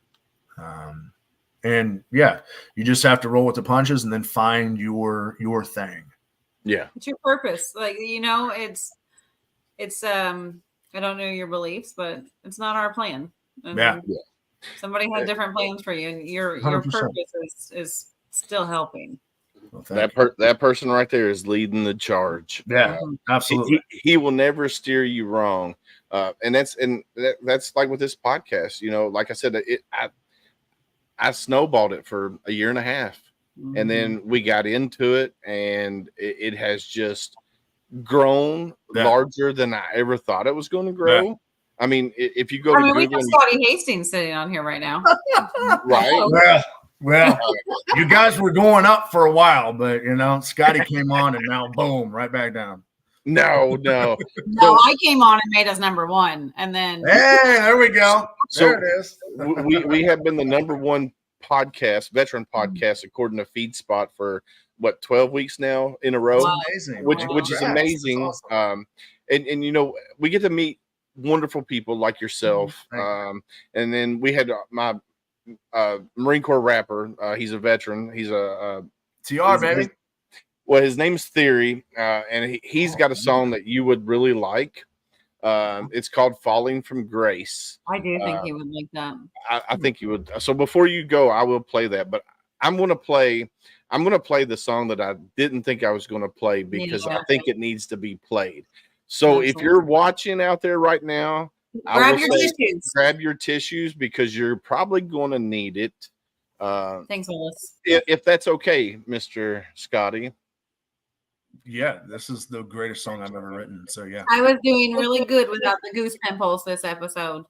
And yeah, you just have to roll with the punches and then find your thing. Yeah. It's your purpose. Like, it's I don't know your beliefs, but it's not our plan. And Yeah. somebody had different plans for you, and your 100%. purpose is still helping. Well, That person right there is leading the charge. yeah, absolutely. He will never steer you wrong. And that's like with this podcast, like I said, I snowballed it for a year and a half, and then we got into it, and it has just grown larger than I ever thought it was going to grow. Yeah. I mean, if you go to Google, we got Scotty Hastings sitting on here right now. Right. Well, you guys were going up for a while, but Scotty came on, and now boom, right back down. No. No, I came on and made us number one, and then hey, there we go. So there it is. we have been the number one veteran podcast, according to FeedSpot, for 12 weeks now in a row. That's amazing. Which is amazing. Awesome. And we get to meet wonderful people like yourself. And then we had my Marine Corps rapper. He's a veteran. He's a TR, baby. Well, his name's Theory, and he's got a song that you would really like. It's called "Falling from Grace." I do think he would like that. I think you would. So before you go, I will play that, but I'm going to play the song that I didn't think I was going to play because I think it needs to be played. So if you're watching out there right now, grab your tissues. Grab your tissues because you're probably going to need it. Thanks, Willis. If that's okay, Mr. Scotty. Yeah, this is the greatest song I've ever written. So yeah, I was doing really good without the goose pimples this episode.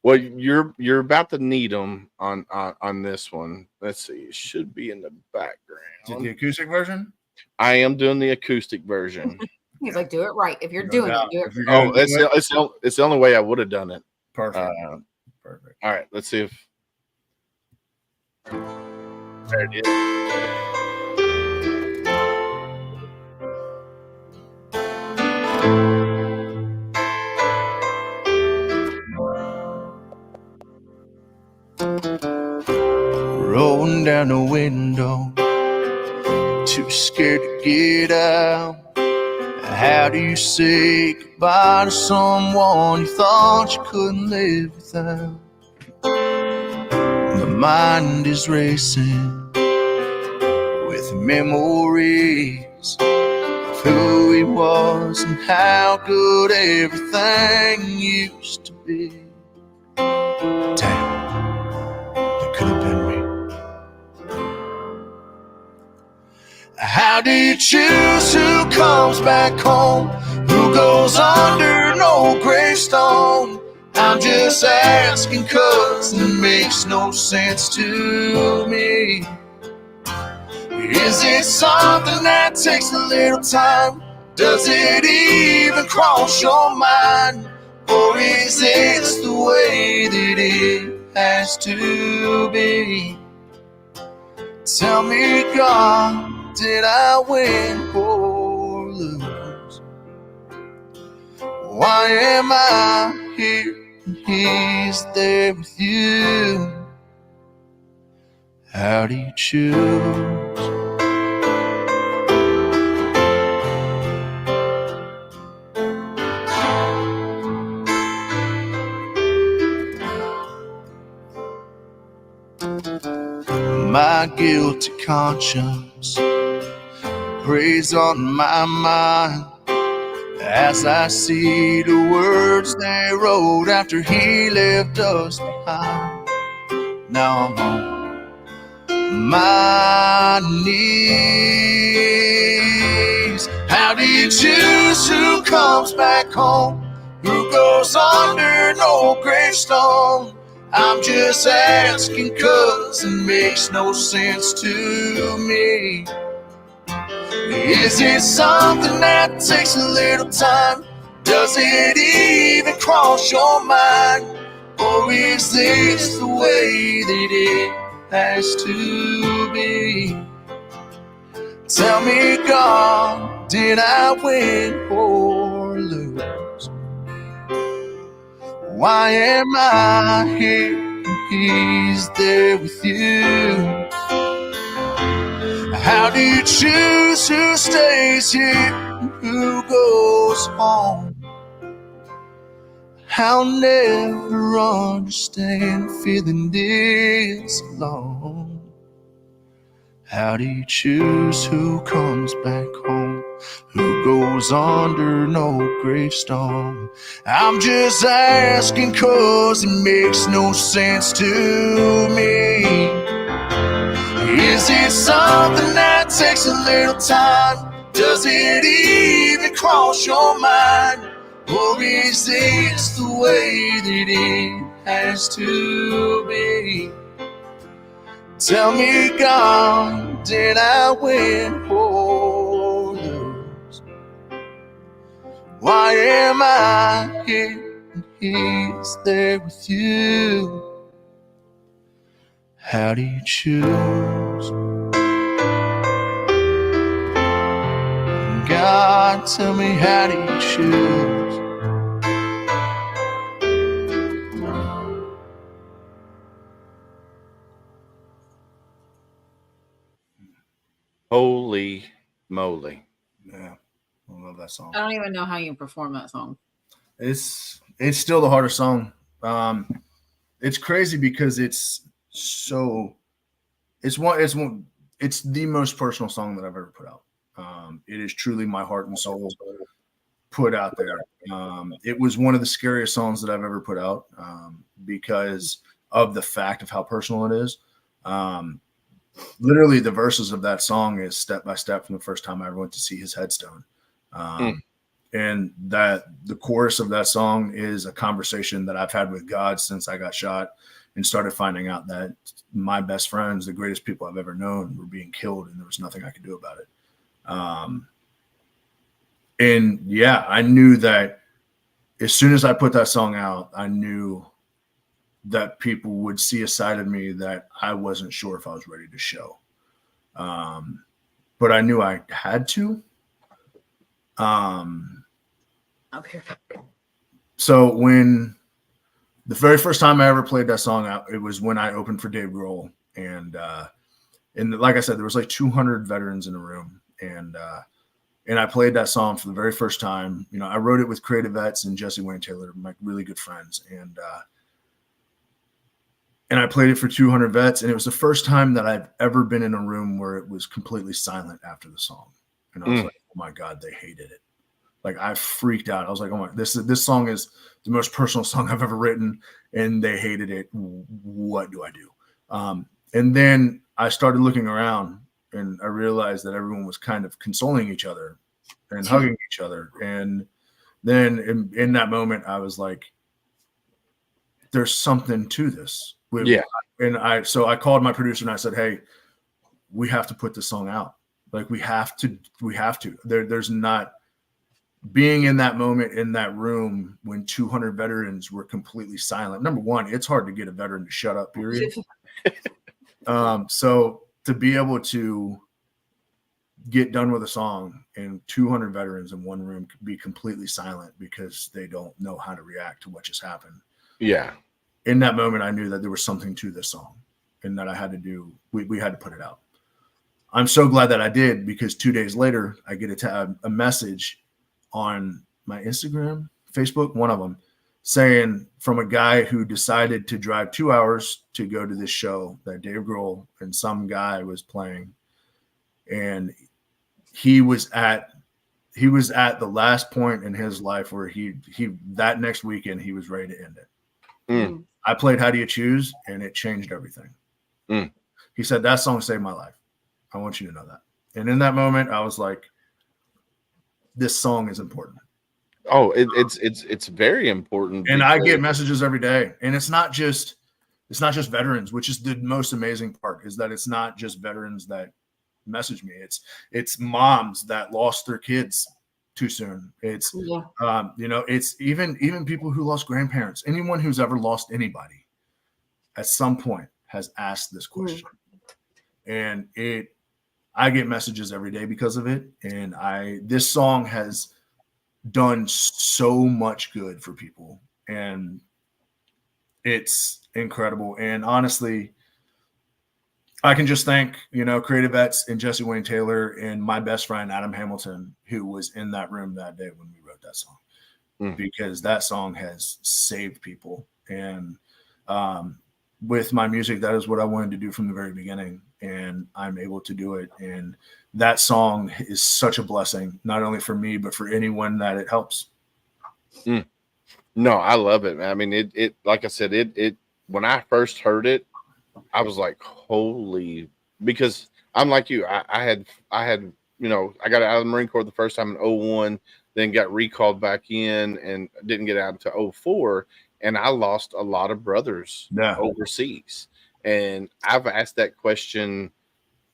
Well, you're about to need them on this one. Let's see, it should be in the background. Is it the acoustic version? I am doing the acoustic version. He's like, do it right. If you're doing it, do it. Oh, it's the only way I would have done it. Perfect. Perfect. All right, let's see if there it is. Rolling down the window, too scared to get out. How do you say goodbye to someone you thought you couldn't live without? My mind is racing with memories of who he was and how good everything used to be. Damn. Could have been me. How do you choose who comes back home? Who goes under no gravestone? I'm just asking 'cause it makes no sense to me. Is it something that takes a little time? Does it even cross your mind? Or is this the way that it has to be? Tell me, God, did I win or lose? Why am I here and he's there with you? How do you choose? My guilty conscience preys on my mind as I see the words they wrote after he left us behind. Now I'm on my knees. How do you choose who comes back home? Who goes under no gravestone? I'm just asking 'cause it makes no sense to me. Is it something that takes a little time? Does it even cross your mind? Or is this the way that it has to be? Tell me, God, did I win or lose? Why am I here and he's there with you? How do you choose who stays here and who goes home? I'll never understand feeling this alone. How do you choose who comes back home? Who goes under no gravestone? I'm just asking 'cause it makes no sense to me. Is it something that takes a little time? Does it even cross your mind? Or is this the way that it has to be? Tell me, God, did I win or lose? Why am I here and he's there with you? How do you choose? God, tell me, how do you choose? Holy moly. Yeah, I love that song. I don't even know how you perform that song. It's still the hardest song. It's crazy because it's the most personal song that I've ever put out. It is truly my heart and soul put out there. It was one of the scariest songs that I've ever put out because of the fact of how personal it is. Literally, the verses of that song is step by step from the first time I ever went to see his headstone. And that the chorus of that song is a conversation that I've had with God since I got shot and started finding out that my best friends, the greatest people I've ever known, were being killed and there was nothing I could do about it. And yeah, I knew that as soon as I put that song out, I knew that people would see a side of me that I wasn't sure if I was ready to show. But I knew I had to. Up here. So when the very first time I ever played that song out, it was when I opened for Dave Grohl. And like I said, there was like 200 veterans in the room. And I played that song for the very first time. You know, I wrote it with Creative Vets and Jesse Wayne Taylor, my really good friends. And I played it for 200 vets. And it was the first time that I've ever been in a room where it was completely silent after the song. And I was like, oh my God, they hated it. Like I freaked out. I was like, oh my, this song is the most personal song I've ever written. And they hated it. What do I do? And then I started looking around and I realized that everyone was kind of consoling each other and hugging each other. And then in that moment, I was like, there's something to this. Yeah. And so I called my producer and I said, hey, we have to put this song out. Like we have to. There's not being in that moment in that room when 200 veterans were completely silent. Number one, it's hard to get a veteran to shut up, period. So to be able to get done with a song and 200 veterans in one room be completely silent because they don't know how to react to what just happened. Yeah. In that moment, I knew that there was something to this song and that I had to do, we had to put it out. I'm so glad that I did because 2 days later, I get a message on my Instagram, Facebook, one of them, saying from a guy who decided to drive 2 hours to go to this show that Dave Grohl and some guy was playing. And he was at the last point in his life where he that next weekend, he was ready to end it. I played How Do You Choose? And it changed everything. He said, that song saved my life. I want you to know that. And in that moment, I was like, this song is important. Oh, it's very important. And I get messages every day. And it's not just veterans, which is the most amazing part, is that it's not just veterans that message me. It's moms that lost their kids too soon. It's it's even people who lost grandparents. Anyone who's ever lost anybody at some point has asked this question. And I get messages every day because of it. And this song has done so much good for people. And it's incredible. And honestly, I can just thank, Creative Vets and Jesse Wayne Taylor and my best friend, Adam Hamilton, who was in that room that day when we wrote that song, because that song has saved people. And with my music, that is what I wanted to do from the very beginning. And I'm able to do it. And that song is such a blessing, not only for me, but for anyone that it helps. No, I love it, man. I mean, it like I said, it when I first heard it, I was like, holy, because I'm like you. I had, I got out of the Marine Corps the first time in 2001, then got recalled back in and didn't get out until 2004. And I lost a lot of brothers overseas. And I've asked that question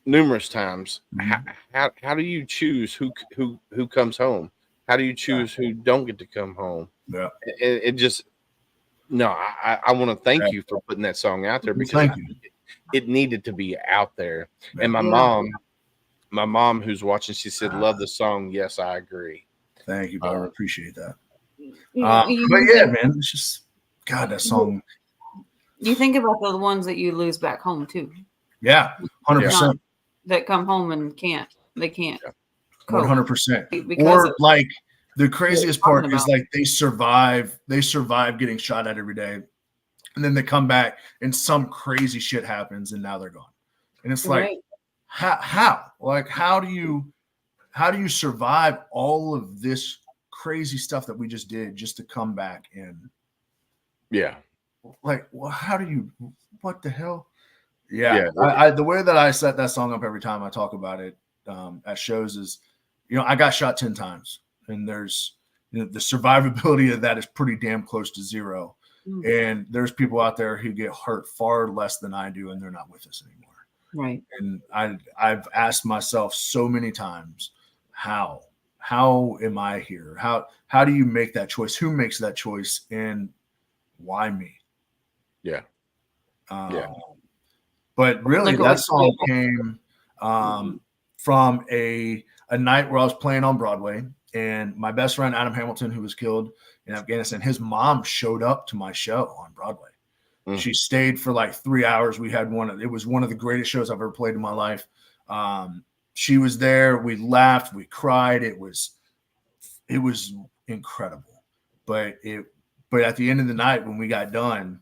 numerous times. How do you choose who comes home? How do you choose who don't get to come home? Yeah. I want to thank you for putting that song out there, because it needed to be out there. Yeah. And my mom who's watching, she said, love the song. Yes, I agree. Thank you, brother. I appreciate that. But yeah, man, it's just, God, that song. You think about the ones that you lose back home too. Yeah, 100%. that come home and can't cope 100%. because Or of like the craziest talking part is about. like they survive getting shot at every day, and then they come back and some crazy shit happens and now they're gone. And it's like, Right. how do you survive all of this crazy stuff that we just did just to come back and Yeah. like, well, what the hell? Yeah. Yeah. I the way that I set that song up every time I talk about it at shows is, I got shot 10 times, and there's the survivability of that is pretty damn close to zero. And there's people out there who get hurt far less than I do, and they're not with us anymore. Right. And I've asked myself so many times, how am I here? How do you make that choice? Who makes that choice, and why me? Yeah. But really, Like that song came from a night where I was playing on Broadway, and my best friend Adam Hamilton, who was killed in Afghanistan, his mom showed up to my show on Broadway. She stayed for like 3 hours. It was one of the greatest shows I've ever played in my life. She was there. We laughed, we cried. It was incredible. But at the end of the night, when we got done,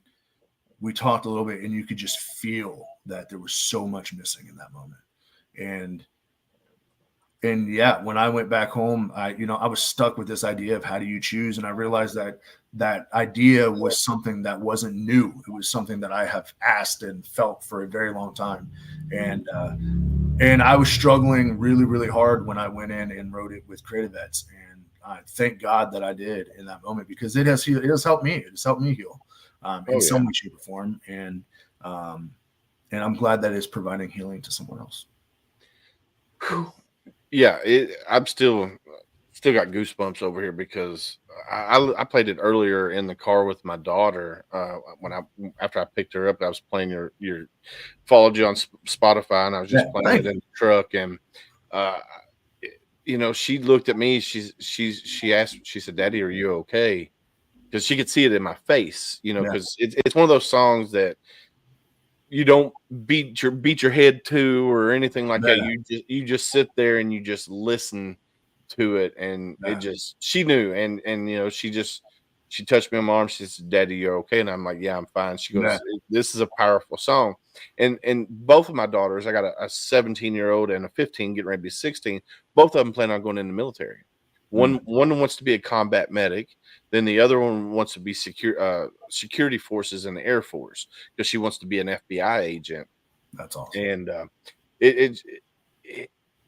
we talked a little bit, and you could just feel that there was so much missing in that moment. And yeah, when I went back home, I was stuck with this idea of how do you choose? And I realized that idea was something that wasn't new. It was something that I have asked and felt for a very long time. And I was struggling really, really hard when I went in and wrote it with Creative Vets. And I thank God that I did in that moment, because it has helped me. It has helped me heal in some way, shape, or form. And I'm glad that it's providing healing to someone else. Yeah, I'm still got goosebumps over here because I played it earlier in the car with my daughter. After I picked her up, I was playing your followed you on Spotify, and I was just playing it in the truck. And she looked at me. She said, "Daddy, are you okay?" Because she could see it in my face. Because it's one of those songs that you don't beat your head to or anything like that. You just sit there and you just listen to it, and she knew, and she touched me on my arm. She said, "Daddy, you're okay?" And I'm like, "Yeah, I'm fine." She goes, "This is a powerful song." And both of my daughters, I got a 17-year-old and a 15 getting ready to be 16. Both of them plan on going in the military. One wants to be a combat medic. Then the other one wants to be security forces in the Air Force, because she wants to be an FBI agent. That's awesome. And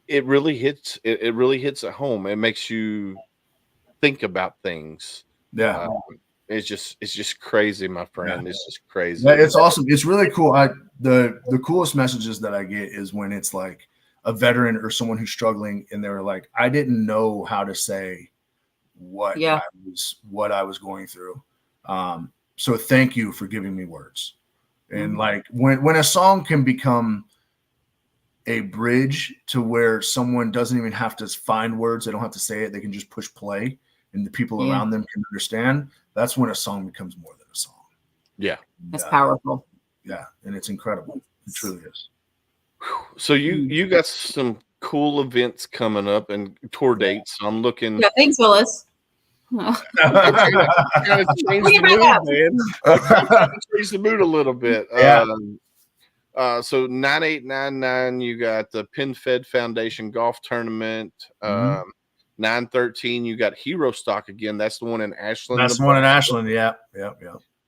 it really hits. It really hits at home. It makes you think about things. Yeah. It's just crazy, my friend. It's just crazy. Yeah, it's awesome. It's really cool. The coolest messages that I get is when it's like a veteran or someone who's struggling, and they're like, I didn't know how to say what I was going through. So thank you for giving me words. And like when a song can become a bridge to where someone doesn't even have to find words, they don't have to say it, they can just push play, and the people around them can understand. That's when a song becomes more than a song. Yeah. That's powerful. Yeah. And it's incredible. It truly is. So you got some cool events coming up and tour dates. So I'm looking. Yeah, thanks, Willis. Kind of change the mood, man. Change the mood a little bit. Yeah. So 9899, you got the PenFed Foundation golf tournament. 913, you got Hero Stock again. That's the one in Ashland. That's the one in Ashland. Yeah.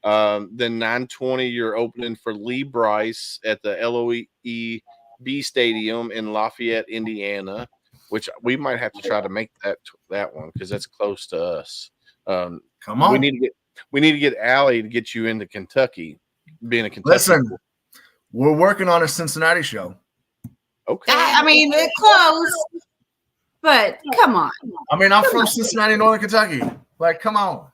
Then 920, you're opening for Lee Bryce at the LOEB Stadium in Lafayette, Indiana, which we might have to try to make that one, because that's close to us. Come on. We need to get Allie to get you into Kentucky. Being a Kentucky. Listen, we're working on a Cincinnati show. Okay. I mean, it's close, but come on. I mean, I'm from Cincinnati, Northern Kentucky. Like, come on.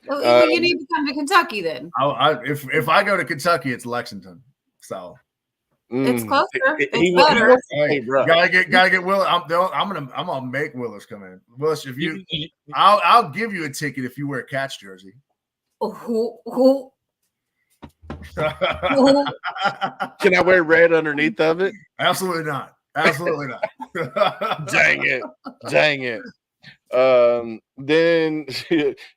You need to come to Kentucky then. If I go to Kentucky, it's Lexington. So it's closer. He It's better. Hey, bro. Gotta get Willis. I'm gonna make Willis come in. Willis, if I'll give you a ticket if you wear a Cats jersey. Can I wear red underneath of it? Absolutely not. Absolutely not. Dang it. Then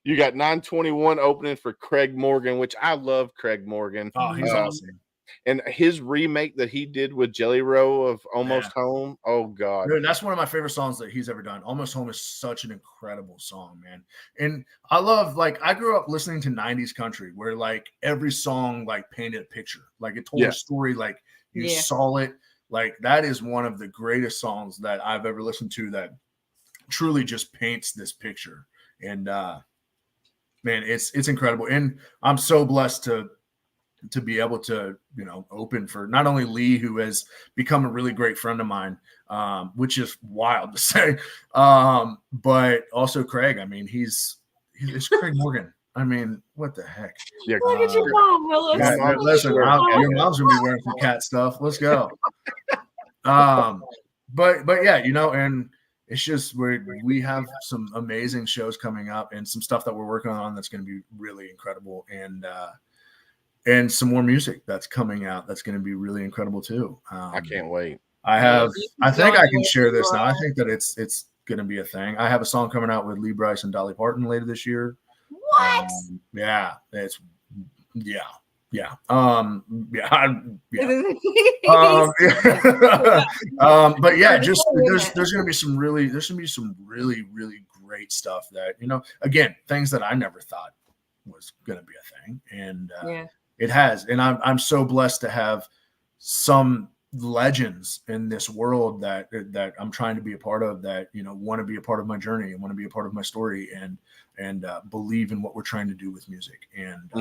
you got 921 opening for Craig Morgan, which I love Craig Morgan. Oh, he's awesome. And his remake that he did with Jelly Roll of Almost Home. Oh God. Dude, that's one of my favorite songs that he's ever done. Almost Home is such an incredible song, man. And I love, like, I grew up listening to 90s country where like every song like painted a picture. Like it told a story, like you saw it. Like that is one of the greatest songs that I've ever listened to that truly just paints this picture. And man, it's incredible. And I'm so blessed to be able to, you know, open for not only Lee, who has become a really great friend of mine, which is wild to say, but also Craig. I mean, he's Craig Morgan. I mean, what the heck? Yeah, Look at your mom, Willis. Listen, your mom's gonna be wearing some cat stuff. Let's go. But yeah, you know, and it's just we have some amazing shows coming up and some stuff that we're working on that's going to be really incredible, and some more music that's coming out that's going to be really incredible too. I can't wait. I think I can share this now. I think that it's going to be a thing. I have a song coming out with Lee Brice and Dolly Parton later this year. What? Yeah. But yeah, just there's gonna be some really great stuff that, you know, again, things that I never thought was gonna be a thing, and it has, and I'm so blessed to have some legends in this world that I'm trying to be a part of, that, you know, want to be a part of my journey and want to be a part of my story, and believe in what we're trying to do with music, and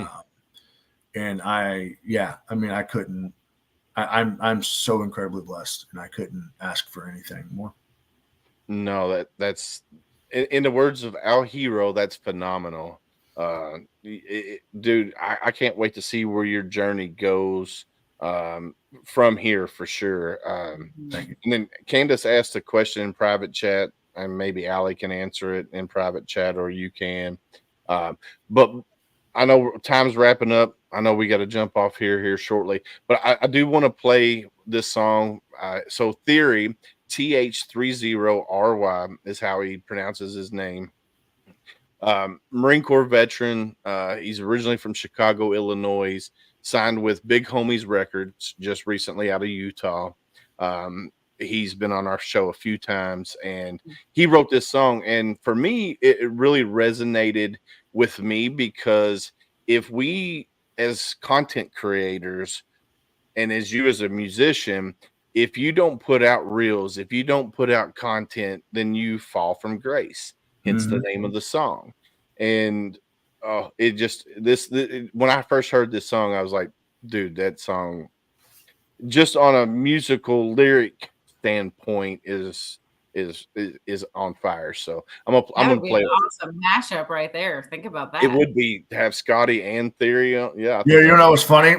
I'm so incredibly blessed, and I couldn't ask for anything more. No, that's in the words of our hero, that's phenomenal. Dude, I can't wait to see where your journey goes from here for sure. And then Candace asked a question in private chat, and maybe Allie can answer it in private chat, or you can. But I know time's wrapping up. I know we got to jump off here shortly, but I do want to play this song. So Theory, TH30RY is how he pronounces his name. Marine Corps veteran. He's originally from Chicago, Illinois, signed with Big Homies Records just recently out of Utah. He's been on our show a few times, and he wrote this song. And for me, it really resonated with me, because if we as content creators, and as you as a musician, if you don't put out reels, if you don't put out content, then you fall from grace. Hence the name of the song. And when I first heard this song, I was like, dude, that song, just on a musical lyric standpoint, is on fire. So I'm gonna play an awesome mashup right there. Think about that. It would be to have Scotty and Theory. Yeah. You know what's funny?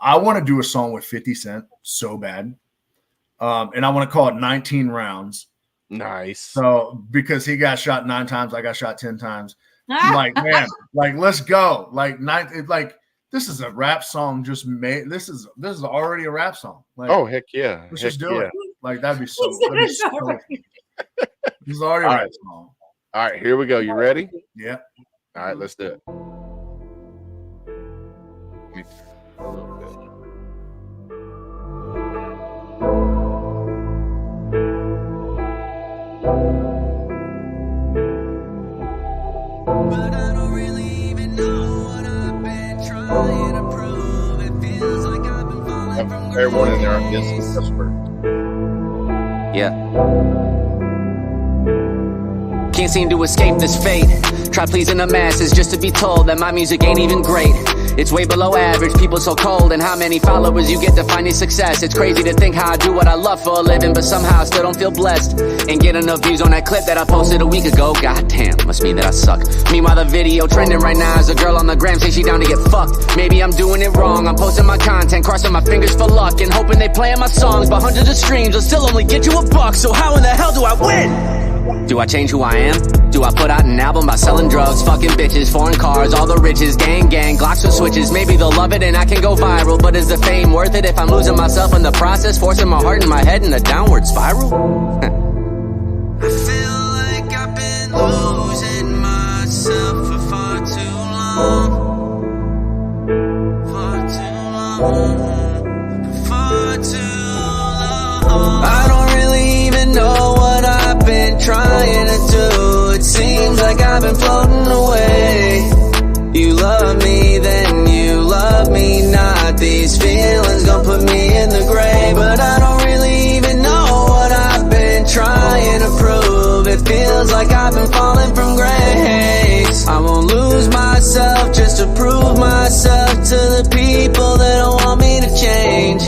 I want to do a song with 50 Cent so bad, and I want to call it 19 Rounds. Nice. So because he got shot 9 times, I got shot 10 times. Like, man, like, let's go. Like this is a rap song just made. This is already a rap song. Like, oh, heck yeah. Let's just do it. Like, that'd be so. This is already a rap song. All right, here we go. You ready? Yeah. All right, let's do it. But I don't really even know what I've been trying to prove. It feels like I've been falling from grace. Everyone in there, I'm guessing that's where. Yeah. Can't seem to escape this fate. Try pleasing the masses just to be told that my music ain't even great. It's way below average, people so cold, and how many followers you get to find your success. It's crazy to think how I do what I love for a living, but somehow I still don't feel blessed. Ain't get enough views on that clip that I posted a week ago. Goddamn, must mean that I suck. Meanwhile, the video trending right now is a girl on the gram saying she down to get fucked. Maybe I'm doing it wrong. I'm posting my content, crossing my fingers for luck, and hoping they playing my songs. But hundreds of streams will still only get you $1. So how in the hell do I win? Do I change who I am? Do I put out an album about selling drugs, fucking bitches, foreign cars, all the riches, gang, Glocks with switches? Maybe they'll love it and I can go viral, but is the fame worth it if I'm losing myself in the process, forcing my heart and my head in a downward spiral? I feel like I've been losing myself for far too long. Far too long. Far too long. I don't really even know what I've been trying to do. It seems like I've been floating away. You love me, then you love me not. These feelings gon' put me in the grave, but I don't really even know what I've been trying to prove. It feels like I've been falling from grace. I won't lose myself just to prove myself to the people that don't want me to change.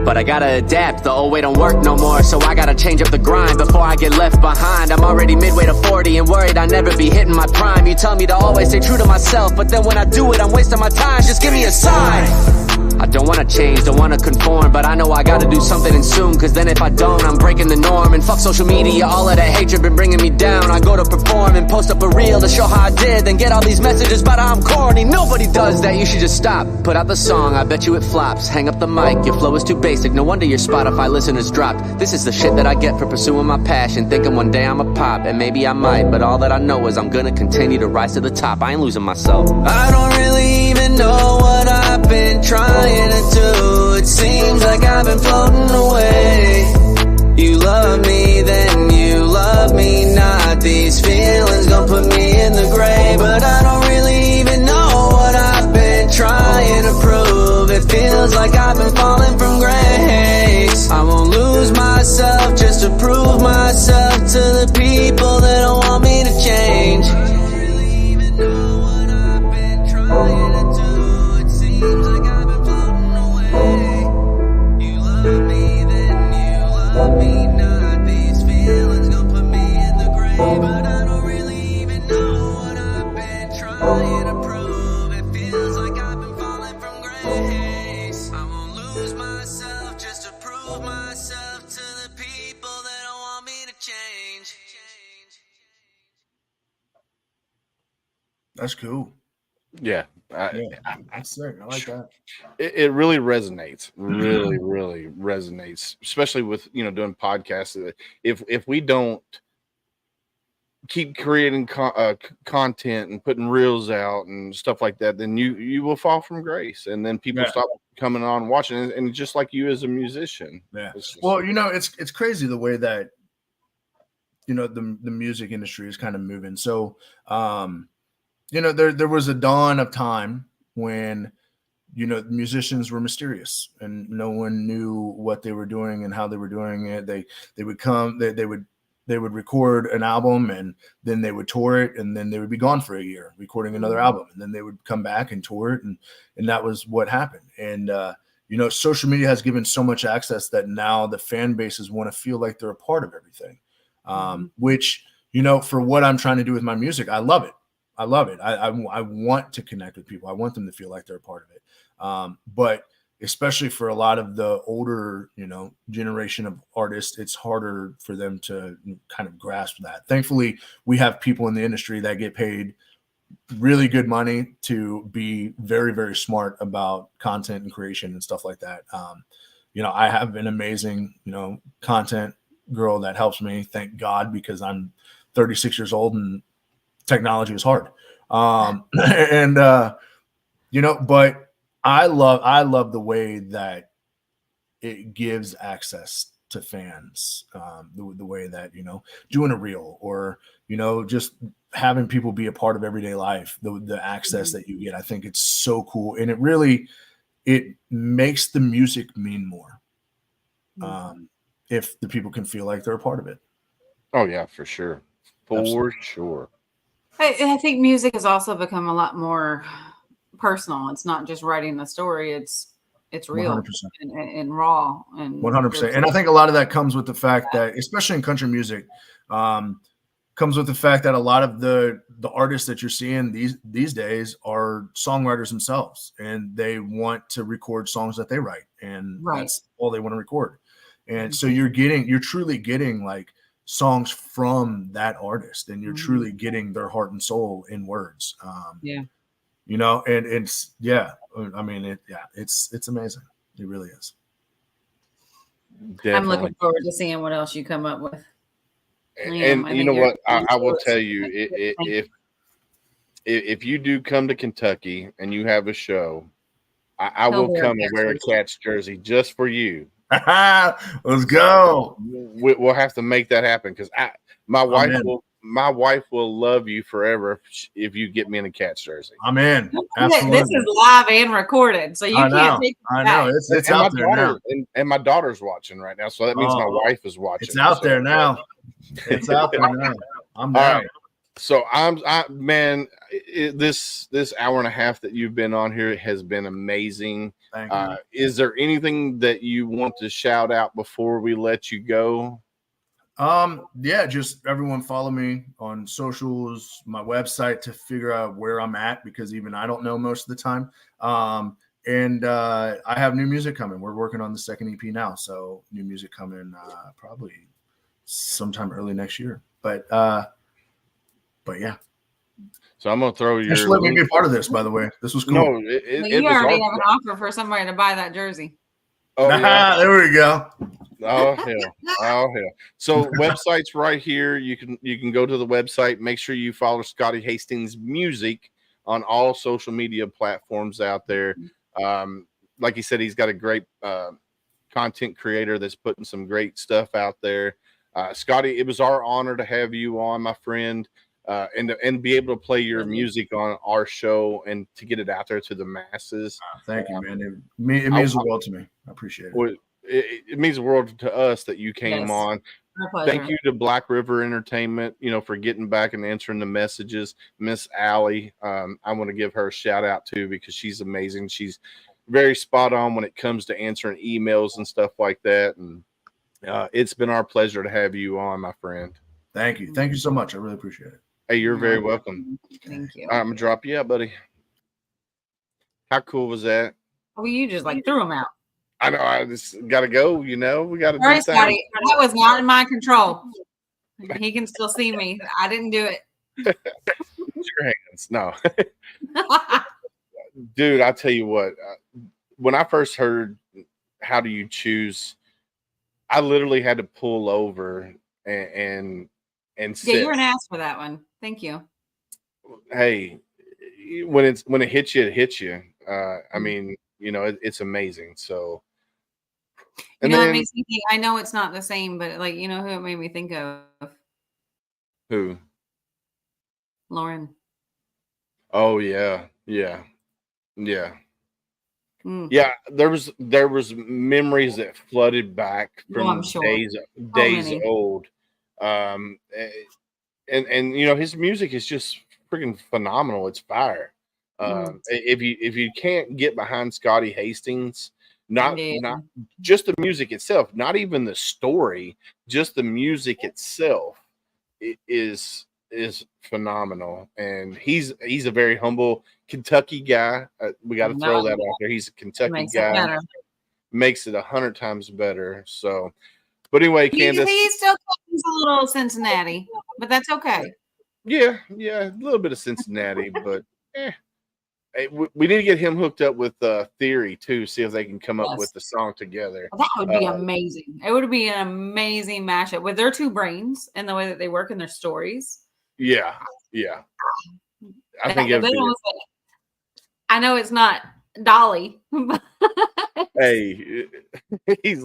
But I gotta adapt, the old way don't work no more, so I gotta change up the grind before I get left behind. I'm already midway to 40 and worried I'll never be hitting my prime. You tell me to always stay true to myself, but then when I do it, I'm wasting my time. Just give me a sign. I don't wanna change, don't wanna conform, but I know I gotta do something and soon, cause then if I don't, I'm breaking the norm. And fuck social media, all of that hatred been bringing me down. I go to perform and post up a reel to show how I did, then get all these messages about how I'm corny. Nobody does that, you should just stop. Put out the song, I bet you it flops. Hang up the mic, your flow is too basic, no wonder your Spotify listeners dropped. This is the shit that I get for pursuing my passion, thinking one day I'ma pop, and maybe I might, but all that I know is I'm gonna continue to rise to the top. I ain't losing myself. I don't really even know what I've been trying to do. It seems like I've been floating away. You love me, then you love me not. These feelings gon' put me in the grave, but I don't really even know what I've been trying to prove. It feels like I've been falling from grace. I won't lose myself just to prove myself to the people that don't want me to change. I don't really even know what I've been trying to do. It seems like I've been floating away. You love me, then you love me not. These feelings gon' put me in the grave, but I don't really even know what I've been trying to prove. It feels like I've been falling from grace. I won't lose myself just to prove myself to the people that don't want me to change. That's cool. Yeah. That's sick. I like that. It really resonates. Really resonates, especially with, doing podcasts. If we don't keep creating content and putting reels out and stuff like that, then you will fall from grace, and then people stop coming on and watching. And just like you as a musician. Yeah. Well, it's crazy the way that the music industry is kind of moving. So there was a dawn of time when musicians were mysterious and no one knew what they were doing and how they were doing it. They would come, they would record an album, and then they would tour it, and then they would be gone for a year recording another album, and then they would come back and tour it, and that was what happened. And social media has given so much access that now the fan bases want to feel like they're a part of everything, which for what I'm trying to do with my music, I love it. I want to connect with people. I want them to feel like they're a part of it. But especially for a lot of the older, generation of artists, it's harder for them to kind of grasp that. Thankfully, we have people in the industry that get paid really good money to be very, very smart about content and creation and stuff like that. I have an amazing, content girl that helps me, thank God, because I'm 36 years old and technology is hard. But I love the way that it gives access to fans, the way that, doing a reel or, just having people be a part of everyday life, the access that you get. I think it's so cool. And it makes the music mean more. If the people can feel like they're a part of it. Oh yeah, for sure. Sure. I think music has also become a lot more personal. It's not just writing the story. It's real 100%. and raw. And 100%. And I think a lot of that comes with the fact that, especially in country music, comes with the fact that a lot of the artists that you're seeing these days are songwriters themselves, and they want to record songs that they write, and that's all they want to record. And so you're truly getting like songs from that artist, and you're Mhm. truly getting their heart and soul in words. Yeah. You know, and it's I mean, it's amazing. It really is. Definitely. I'm looking forward to seeing what else you come up with. And you know what? I will tell you, if you do come to Kentucky and you have a show, I will come and wear a Cats jersey just for you. Let's go. We'll have to make that happen because my wife will love you forever if you get me in a Cats jersey. I'm in. Absolutely. This is live and recorded, so you can't take it I back. know. It's out there now. And my daughter's watching right now, so that means my wife is watching. It's out there now. It's out there now. I'm down. All right. So this hour and a half that you've been on here has been amazing. Thank you. Is there anything that you want to shout out before we let you go? Yeah, just everyone follow me on socials, my website to figure out where I'm at, because even I don't know most of the time. And I have new music coming. We're working on the second EP now, so new music coming probably sometime early next year. But yeah. So I'm gonna throw your. Just let me be a part of this. By the way, this was cool. No, you already have an offer for somebody to buy that jersey. Oh, yeah. There we go. Oh hell. So website's right here. You can go to the website. Make sure you follow Scotty Hastings Music on all social media platforms out there. Like he said, he's got a great content creator that's putting some great stuff out there. Scotty, it was our honor to have you on, my friend, and be able to play your music on our show and to get it out there to the masses. Thank you, man. It means the world to me. I appreciate it. It means the world to us that you came on. Thank you to Black River Entertainment, for getting back and answering the messages. Miss Allie, I want to give her a shout out too, because she's amazing. She's very spot on when it comes to answering emails and stuff like that. And it's been our pleasure to have you on, my friend. Thank you. Thank you so much. I really appreciate it. Hey, you're very welcome. Thank you. All right, I'm gonna drop you out, buddy. How cool was that? Well, you just threw them out. I know. I just gotta go. We gotta. All right, Scotty. That was not in my control. He can still see me. I didn't do it. Your hands. No. Dude, I tell you what. When I first heard "How Do You Choose," I literally had to pull over and sit. Yeah, you're an ass for that one. Thank you. Hey, when it hits you, it hits you. I mean, it's amazing. So, and then, it makes me think. I know it's not the same, but who it made me think of? Who? Lauren. Oh yeah. Yeah. Mm. Yeah, there was memories that flooded back from days old. And his music is just freaking phenomenal. It's fire. If you can't get behind Scotty Hastings, not just the music itself, not even the story, just the music itself, it is phenomenal. And he's a very humble Kentucky guy. We got to throw that out there. He's a Kentucky guy. Makes it 100 times better. So, but anyway, Candace, he still comes a little Cincinnati, but that's okay. Yeah, a little bit of Cincinnati, but Hey, we need to get him hooked up with Theory too. See if they can come up with the song together. That would be amazing. It would be an amazing mashup with their two brains and the way that they work in their stories. Yeah. I think I know it's not Dolly. Hey, he's.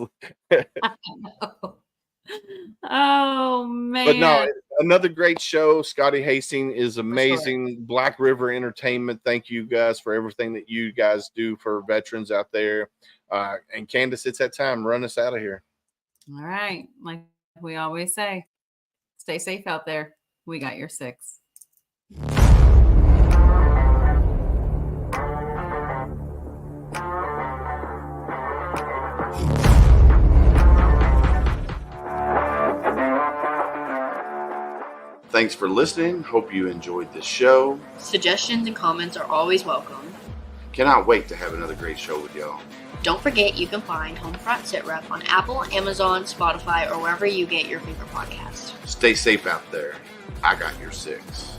Oh man! But no, another great show. Scotty Hastings is amazing. Sure. Black River Entertainment. Thank you guys for everything that you guys do for veterans out there. And Candace, it's that time. Run us out of here. All right, like we always say, stay safe out there. We got your 6. Thanks for listening. Hope you enjoyed the show. Suggestions and comments are always welcome. Cannot wait to have another great show with y'all. Don't forget you can find HomeFront Sitrep on Apple, Amazon, Spotify, or wherever you get your favorite podcasts. Stay safe out there. I got your 6.